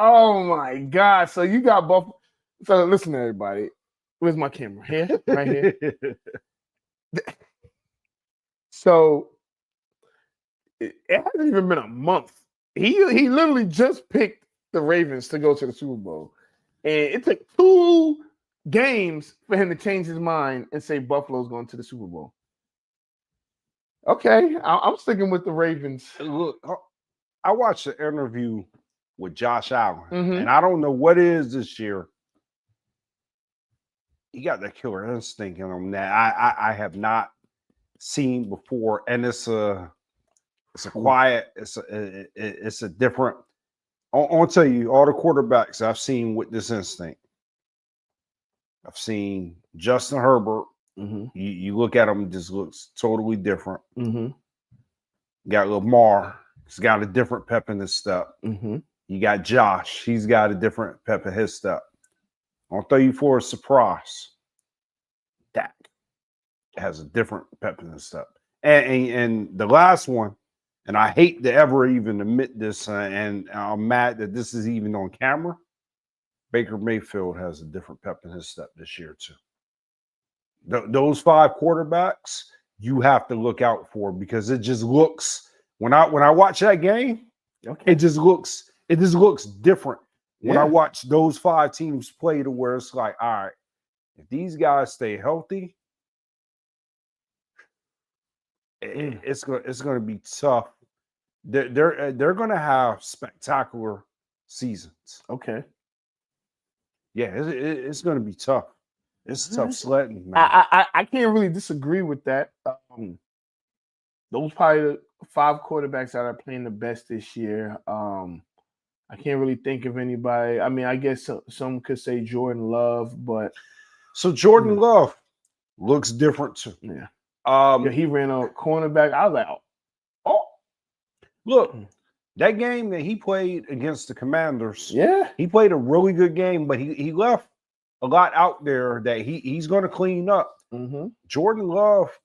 Oh my God. So you got Buffalo. So listen, everybody. Where's my camera? Here? Right here. So it hasn't even been a month. He literally just picked the Ravens to go to the Super Bowl. And it took 2 games for him to change his mind and say Buffalo's going to the Super Bowl. Okay, I'm sticking with the Ravens. Look, I watched the interview with Josh Allen, and I don't know what it is this year. He got that killer instinct in him that I have not seen before, and it's a quiet, it's a different. I'll tell you, all the quarterbacks I've seen with this instinct. I've seen Justin Herbert. You look at him, it just looks totally different. You got Lamar. He's got a different pep in his step. Mm-hmm. You got Josh. He's got a different pep in his step. I'll throw you for a surprise. Dak has a different pep in his step. And the last one, and I hate to ever even admit this, and I'm mad that this is even on camera. Baker Mayfield has a different pep in his step this year too. Those 5 quarterbacks you have to look out for, because it just looks, when I watch that game, Okay. it just looks different. When I Yeah. watch those 5 teams play, to where it's like, all right, if these guys stay healthy, it's going to be tough. They're going to have spectacular seasons. Okay. Yeah, it's going to be tough. It's tough Mhm. sledding, man. I can't really disagree with that. Those probably the 5 quarterbacks that are playing the best this year. I can't really think of anybody. I mean, I guess some could say Jordan Love, but So Jordan Love looks different too. yeah, Um, he ran a cornerback. I was like, oh, Look, that game that he played against the Commanders, yeah, he played a really good game, but he left a lot out there that he's going to clean up. mm-hmm. Jordan Love,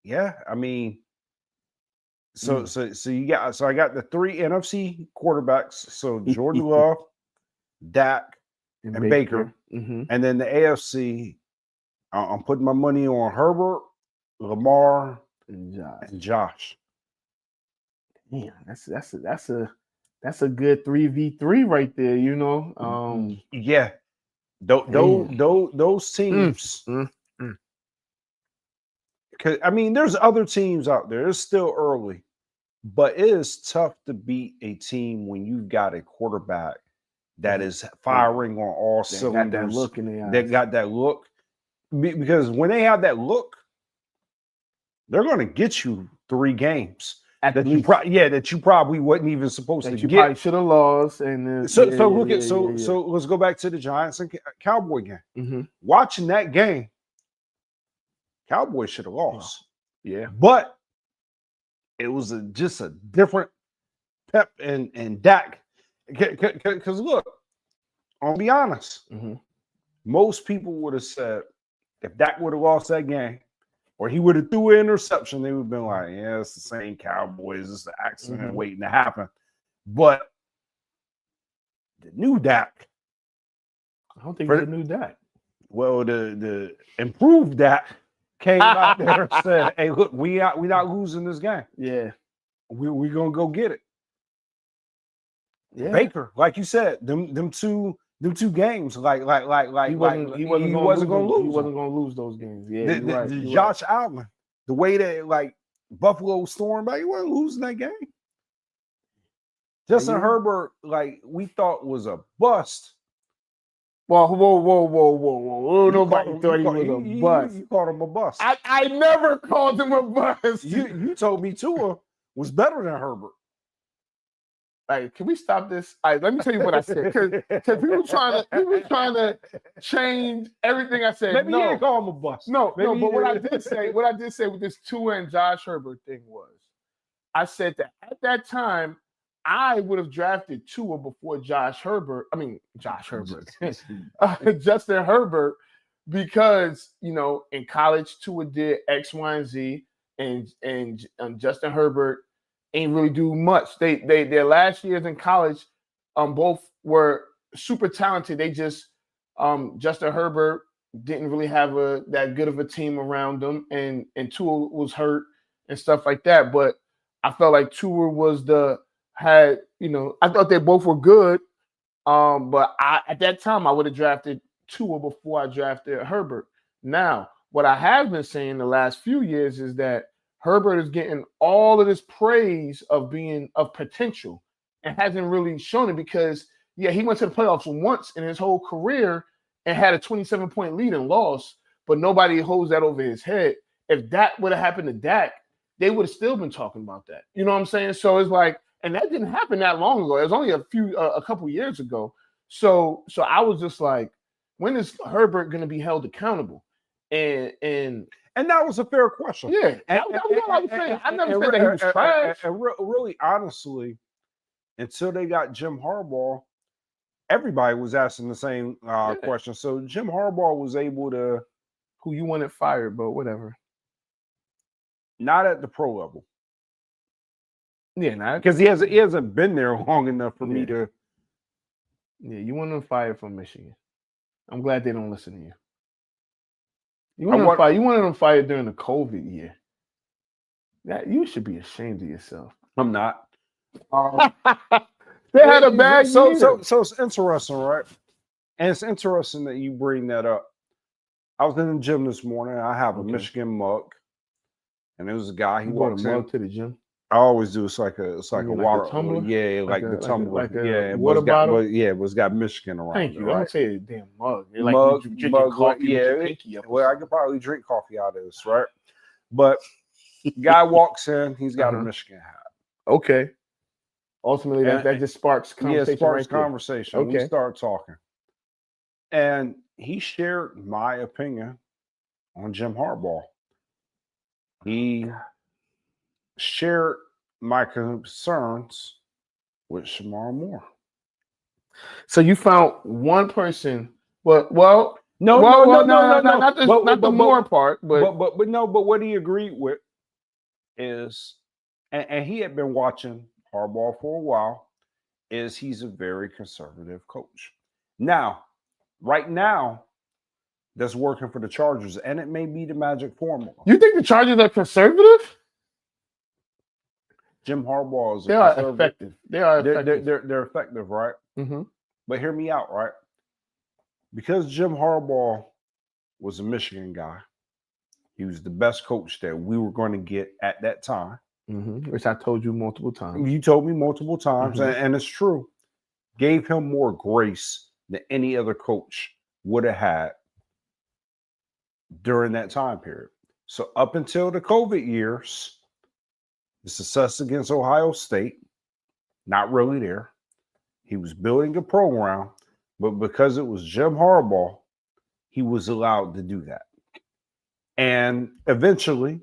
yeah, I mean, so I got the 3 NFC quarterbacks. So Jordan Love, Dak, and Baker. Mm-hmm. And then the AFC, I'm putting my money on Herbert, Lamar, and Josh. Damn, that's a good 3v3 right there. You know, Yeah, those teams. Because I mean, there's other teams out there. It's still early, but it is tough to beat a team when you've got a quarterback that is firing on all cylinders. Got that look in their eyes. They got that look. Because when they have that look, they're going to get you 3 games that you probably wasn't even supposed to you get. probably should have lost. And So let's go back to the Giants and Cowboy game. Mm-hmm. Watching that game, Cowboys should have lost. Yeah, But it was just a different pep and Dak. Because look, I'll be honest. Mm-hmm. Most people would have said, if Dak would have lost that game, or he would have threw an interception, they would have been like, yeah, it's the same Cowboys. It's the accident waiting to happen. But the new Dak, I don't think it's a new Dak. well, the improved Dak came out there and said, hey, look, we not losing this game. Yeah, We're going to go get it. yeah. Baker, like you said, them two games, like He wasn't going to lose those games. Yeah, the Josh Allen, the way that like Buffalo stormed back, he wasn't losing that game. Justin Herbert, like we thought was a bust. Well, whoa! Nobody thought he was a bust. You called him a bust. I never called him a bust. You told me Tua was better than Herbert. Like, can we stop this? All right, let me tell you what I said. Because people trying to change everything I said. Maybe no, you didn't call him a bust. No. But what I did say with this Tua and Josh Herbert thing was, I said that at that time, I would have drafted Tua before Justin Herbert, because in college Tua did X, Y, and Z, and Justin Herbert ain't really do much. Their last years in college, both were super talented. They just Justin Herbert didn't really have that good of a team around him, and Tua was hurt and stuff like that. But I felt like Tua I thought they both were good. But at that time I would have drafted Tua before I drafted Herbert. Now, what I have been saying the last few years is that Herbert is getting all of this praise of potential and hasn't really shown it, because he went to the playoffs once in his whole career and had a 27-point lead and lost, but nobody holds that over his head. If that would have happened to Dak, they would have still been talking about that. You know what I'm saying? So it's like, and that didn't happen that long ago. It was only a couple years ago. So I was just like, when is Herbert going to be held accountable? And And that was a fair question. Yeah, that was all I was saying. I never said that he was trash. And really, honestly, until they got Jim Harbaugh, everybody was asking the same question. So Jim Harbaugh was able to, Who you wanted fired, but whatever. not at the pro level, Yeah, nah, because he hasn't been there long enough for me to. yeah, you want them fired from Michigan. I'm glad they don't listen to you. You I wanted them want- fired. You wanted them fired during the COVID year. That you should be ashamed of yourself. I'm not. They had a bad so year. so it's interesting, right? And it's interesting that you bring that up. I was in the gym this morning. I have a Okay. Michigan mug, and there was a guy. He You brought walks a in. mug to the gym. I always do. It's like a You water mean like a tumbler? Yeah, like Like the a- tumbler. like a yeah, water it's got, bottle? but it's got Michigan around. Thank it, you. I Right? don't say a damn mug. You're like Mug, you drinking mug, coffee yeah, with your pinky up. or Well, I something. could probably drink coffee out of this, right? But guy walks in. He's got a Uh-huh. Michigan hat. Okay. Ultimately, And- that just sparks conversation. Yeah, sparks right there. conversation. We Okay. start talking, and he shared my opinion on Jim Harbaugh. He shared my concerns with Shamar Moore. So you found one person. Well, No, not the, But- not the but- more part, but but what he agreed with is, and he had been watching Harbaugh for a while, is he's a very conservative coach. Now, right now, that's working for the Chargers, and it may be the magic formula. you think the Chargers are conservative? Jim Harbaugh is a They are conservative. effective. They are They're, effective. they're effective, right? Mhm. But hear me out, right? Because Jim Harbaugh was a Michigan guy, he was the best coach that we were going to get at that time. Which I told you multiple times. You told me multiple times, Mhm. and it's true. Gave him more grace than any other coach would have had during that time period. So up until the COVID years, the success against Ohio State, not really there. He was building a program, but because it was Jim Harbaugh, he was allowed to do that. And eventually,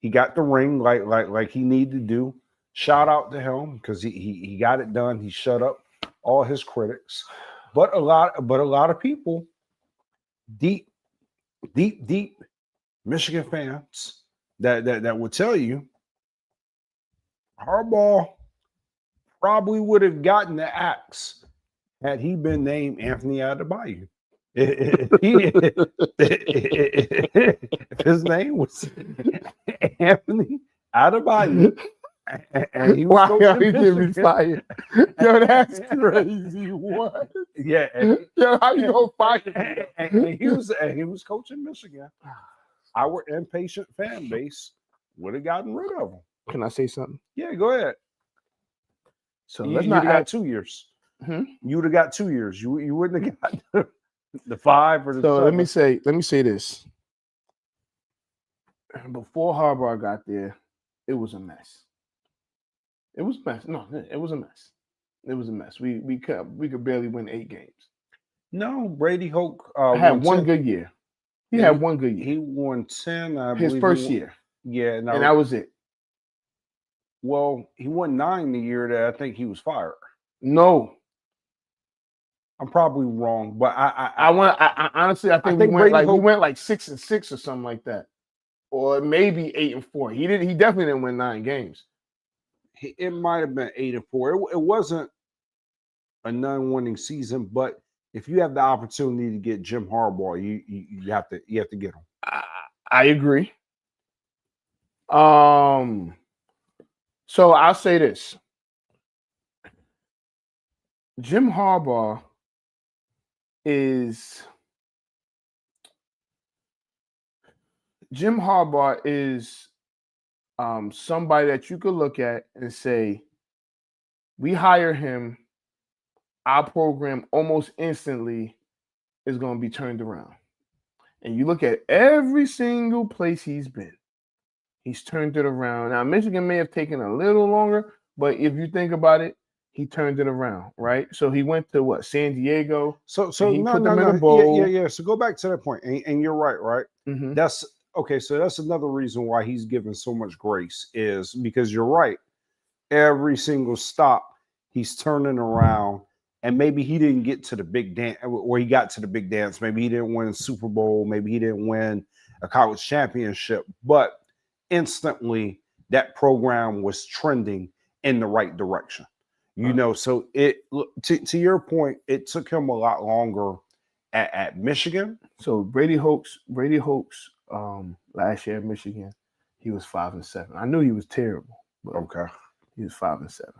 he got the ring like he needed to do. Shout out to him because he got it done. He shut up all his critics, but a lot of people, deep Michigan fans that would tell you Harbaugh probably would have gotten the axe had he been named Anthony Adebayo. If his name was Anthony Adebayo, and he was Why coaching are you giving me Michigan. fire? Yo, that's crazy. What? Yeah, and, Yo, how you gonna fire? and he was coaching Michigan. Our impatient fan base would have gotten rid of him. Can I say something? Yeah, go ahead. So You, let's you'd not have got act. 2 years. Hmm? You would have got 2 years. You wouldn't have got the 5 or the So 7. let me say this. Before Harbaugh got there, it was a mess. It was a mess. No, it was a mess. It was a mess. We could barely win 8 games. No, Brady Hoke Had won one 10. good year. He Yeah, had one good year. He won 10. I His believe first he won- year, Yeah, no, and that was it. well, he won 9 the year that I think he was fired. No, I'm probably wrong, but I honestly I think, think we Brady Hoke- went like 6-6 or something like that, or maybe 8-4. He definitely didn't win 9 games. it might have been 8-4. It wasn't a non-winning season, but if you have the opportunity to get Jim Harbaugh, you have to get him. I agree. So I'll say this. Jim Harbaugh is somebody that you could look at and say, we hire him, our program almost instantly is going to be turned around. And you look at every single place he's been, he's turned it around. Now, Michigan may have taken a little longer, but if you think about it, he turned it around, right? So he went to what, San Diego? So he no, put no, them in no. a bowl. Yeah. So go back to that point, and you're right. Mm-hmm. That's okay, so that's another reason why he's given so much grace is because you're right. Every single stop, he's turning around, and maybe he didn't get to the big dance, or he got to the big dance. Maybe he didn't win a Super Bowl. Maybe he didn't win a college championship, but instantly that program was trending in the right direction. You know, so to your point, it took him a lot longer at Michigan. So Brady Hoke's last year at Michigan, he was 5-7. I knew he was terrible, but Okay. he was 5-7.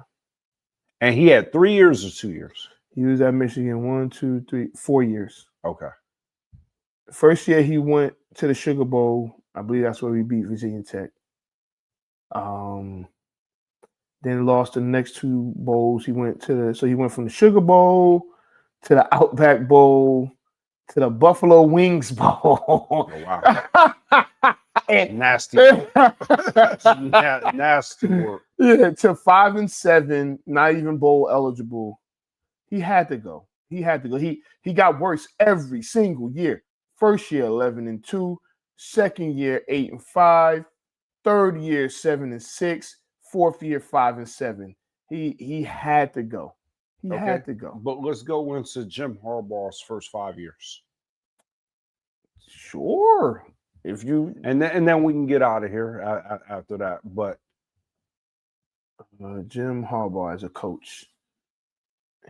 And he had 3 years or 2 years. He was at Michigan 1, 2, 3, 4 years. Okay. First year he went to the Sugar Bowl. I believe that's where we beat Virginia Tech. Then lost the next 2 bowls. He went from the Sugar Bowl to the Outback Bowl to the Buffalo Wings Bowl. Oh, wow. Nasty. Nasty work. Yeah, to 5-7, not even bowl eligible. He had to go. He got worse every single year. First year 11-2, second year 8-5, third year 7-6, fourth year 5-7. He had to go. He had to go. But let's go into Jim Harbaugh's first 5 years. Sure. If you and then we can get out of here after that. But Jim Harbaugh as a coach,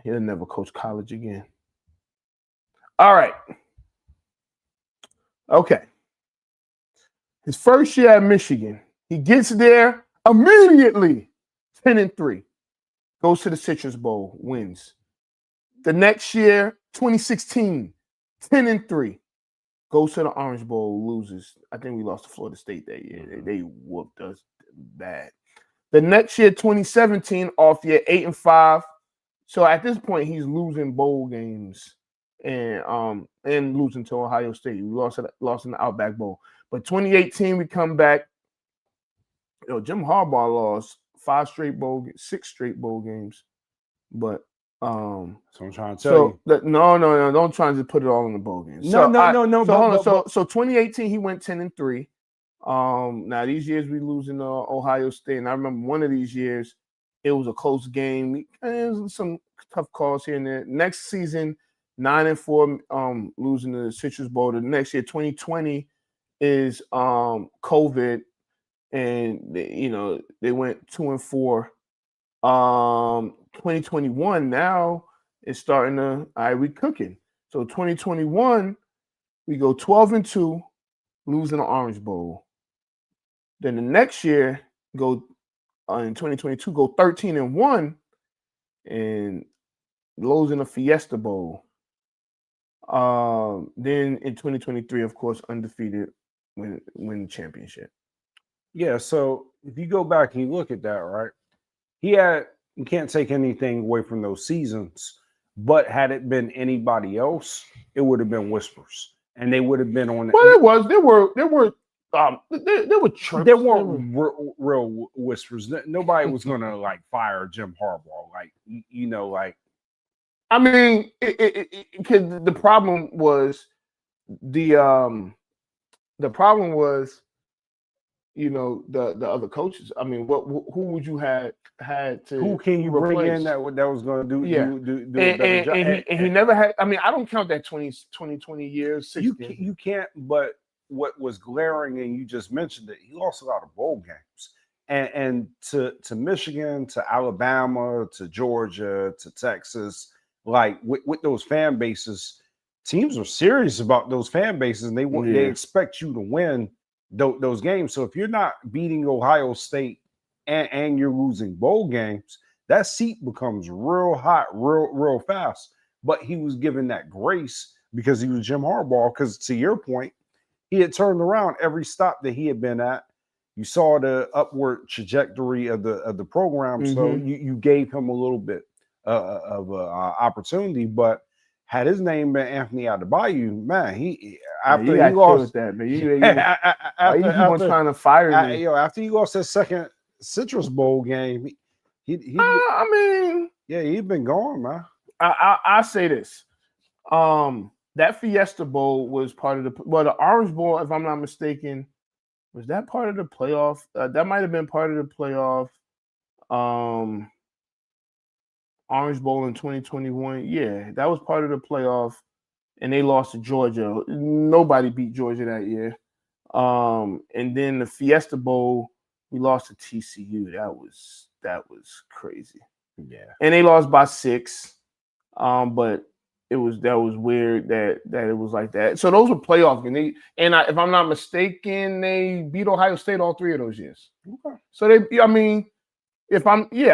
he'll never coach college again. All right. Okay. His first year at Michigan, he gets there immediately, 10-3. Goes to the Citrus Bowl, wins. The next year, 2016, 10-3. Goes to the Orange Bowl, loses. I think we lost to Florida State that year. They whooped us bad. The next year, 2017, off year 8-5. So at this point, he's losing bowl games and losing to Ohio State. We lost in the Outback Bowl. But 2018, we come back. Jim Harbaugh lost 6 straight bowl games. But so I'm trying to tell you. No, don't try and just put it all in the bowl games. No. So 2018, he went 10-3. Now these years we losing to Ohio State, and I remember one of these years it was a close game. There was some tough calls here and there. Next season, 9-4, losing to the Citrus Bowl. The next year, 2020, is COVID, and they went 2-4. 2021 now is starting to, all right, we cooking. So 2021, we go 12-2, losing the Orange Bowl. Then the next year, go in 2022, go 13-1 and losing the Fiesta Bowl. Then in 2023, of course, undefeated, win the championship. Yeah, so if you go back and you look at that, right? You can't take anything away from those seasons, but had it been anybody else, it would have been whispers, and they would have been on. Well, there were chirps. There weren't real whispers. Nobody was gonna fire Jim Harbaugh, like. I mean, because the problem was the other coaches. I mean, who would you had to? Who can you replace? bring in that was going to do? Yeah, do a better job? And he never had. I mean, I don't count that 20 years. You can't. But what was glaring, and you just mentioned it, he lost a lot of bowl games, and to Michigan, to Alabama, to Georgia, to Texas, with those fan bases, teams are serious about those fan bases, and they expect you to win those games. So if you're not beating Ohio State and you're losing bowl games, that seat becomes real hot, real fast. But he was given that grace because he was Jim Harbaugh. Because to your point, he had turned around every stop that he had been at. You saw the upward trajectory of the program, mm-hmm. So you gave him a little bit of opportunity. But had his name been Anthony Adebayo, man, he lost that, man. You keep trying to fire me. After he lost that second Citrus Bowl game, he'd been gone, man. I say this. That Fiesta Bowl was part of the Orange Bowl, if I'm not mistaken, Was that part of the playoff? That might have been part of the playoff. Orange Bowl in 2021. Yeah, that was part of the playoff, and they lost to Georgia. Nobody beat Georgia that year. And then the Fiesta Bowl, we lost to TCU. That was crazy. Yeah. And they lost by 6. But that was weird that it was like that. So those were playoff games. If I'm not mistaken, they beat Ohio State all 3 of those years. Okay. So I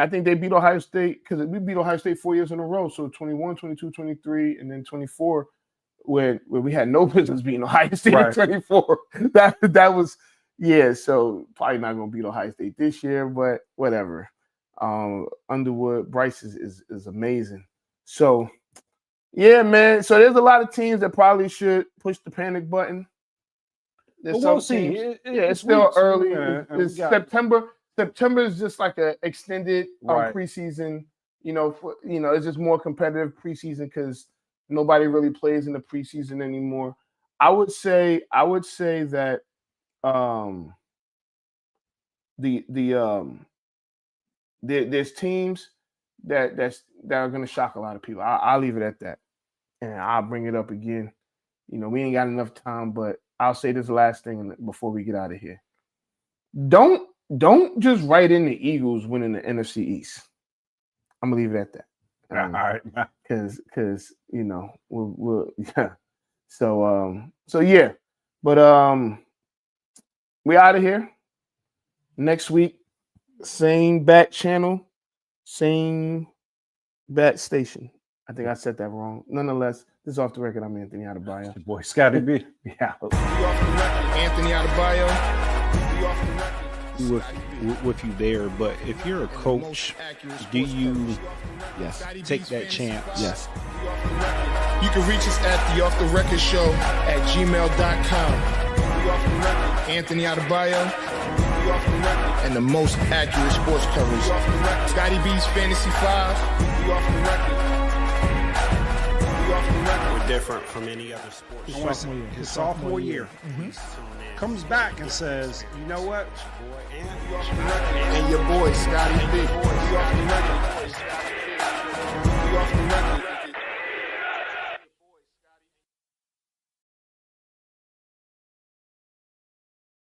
think they beat Ohio State because we beat Ohio State 4 years in a row. So 21, 22, 23, and then 24, where we had no business beating Ohio State in 24. That was, yeah, so probably not going to beat Ohio State this year, but whatever. Underwood, Bryce is amazing. So, yeah, man. So there's a lot of teams that probably should push the panic button. There's we'll some see. teams, it's still early. It's September. September is just like an extended preseason. It's just more competitive preseason because nobody really plays in the preseason anymore. I would say that there's teams that are going to shock a lot of people. I'll leave it at that, and I'll bring it up again. We ain't got enough time, but I'll say this last thing before we get out of here. Don't just write in the Eagles winning the NFC East. I'm gonna leave it at that. All right, because we'll yeah. So yeah, but we out of here. Next week, same bat channel, same bat station. I think I said that wrong. Nonetheless, this is Off the Record. I'm Anthony Adebayo. Your boy Scotty B. Yeah. Anthony Adebayo. With you there, but if you're a coach, do you take that chance? Yes. You can reach us at the Off the Record Show at gmail.com. Anthony Adebayo, and the most accurate sports coverage. Scotty B's Fantasy 5. We're different from any other sports. His sophomore year. Comes back and says, you know what? And your boy, Scotty B.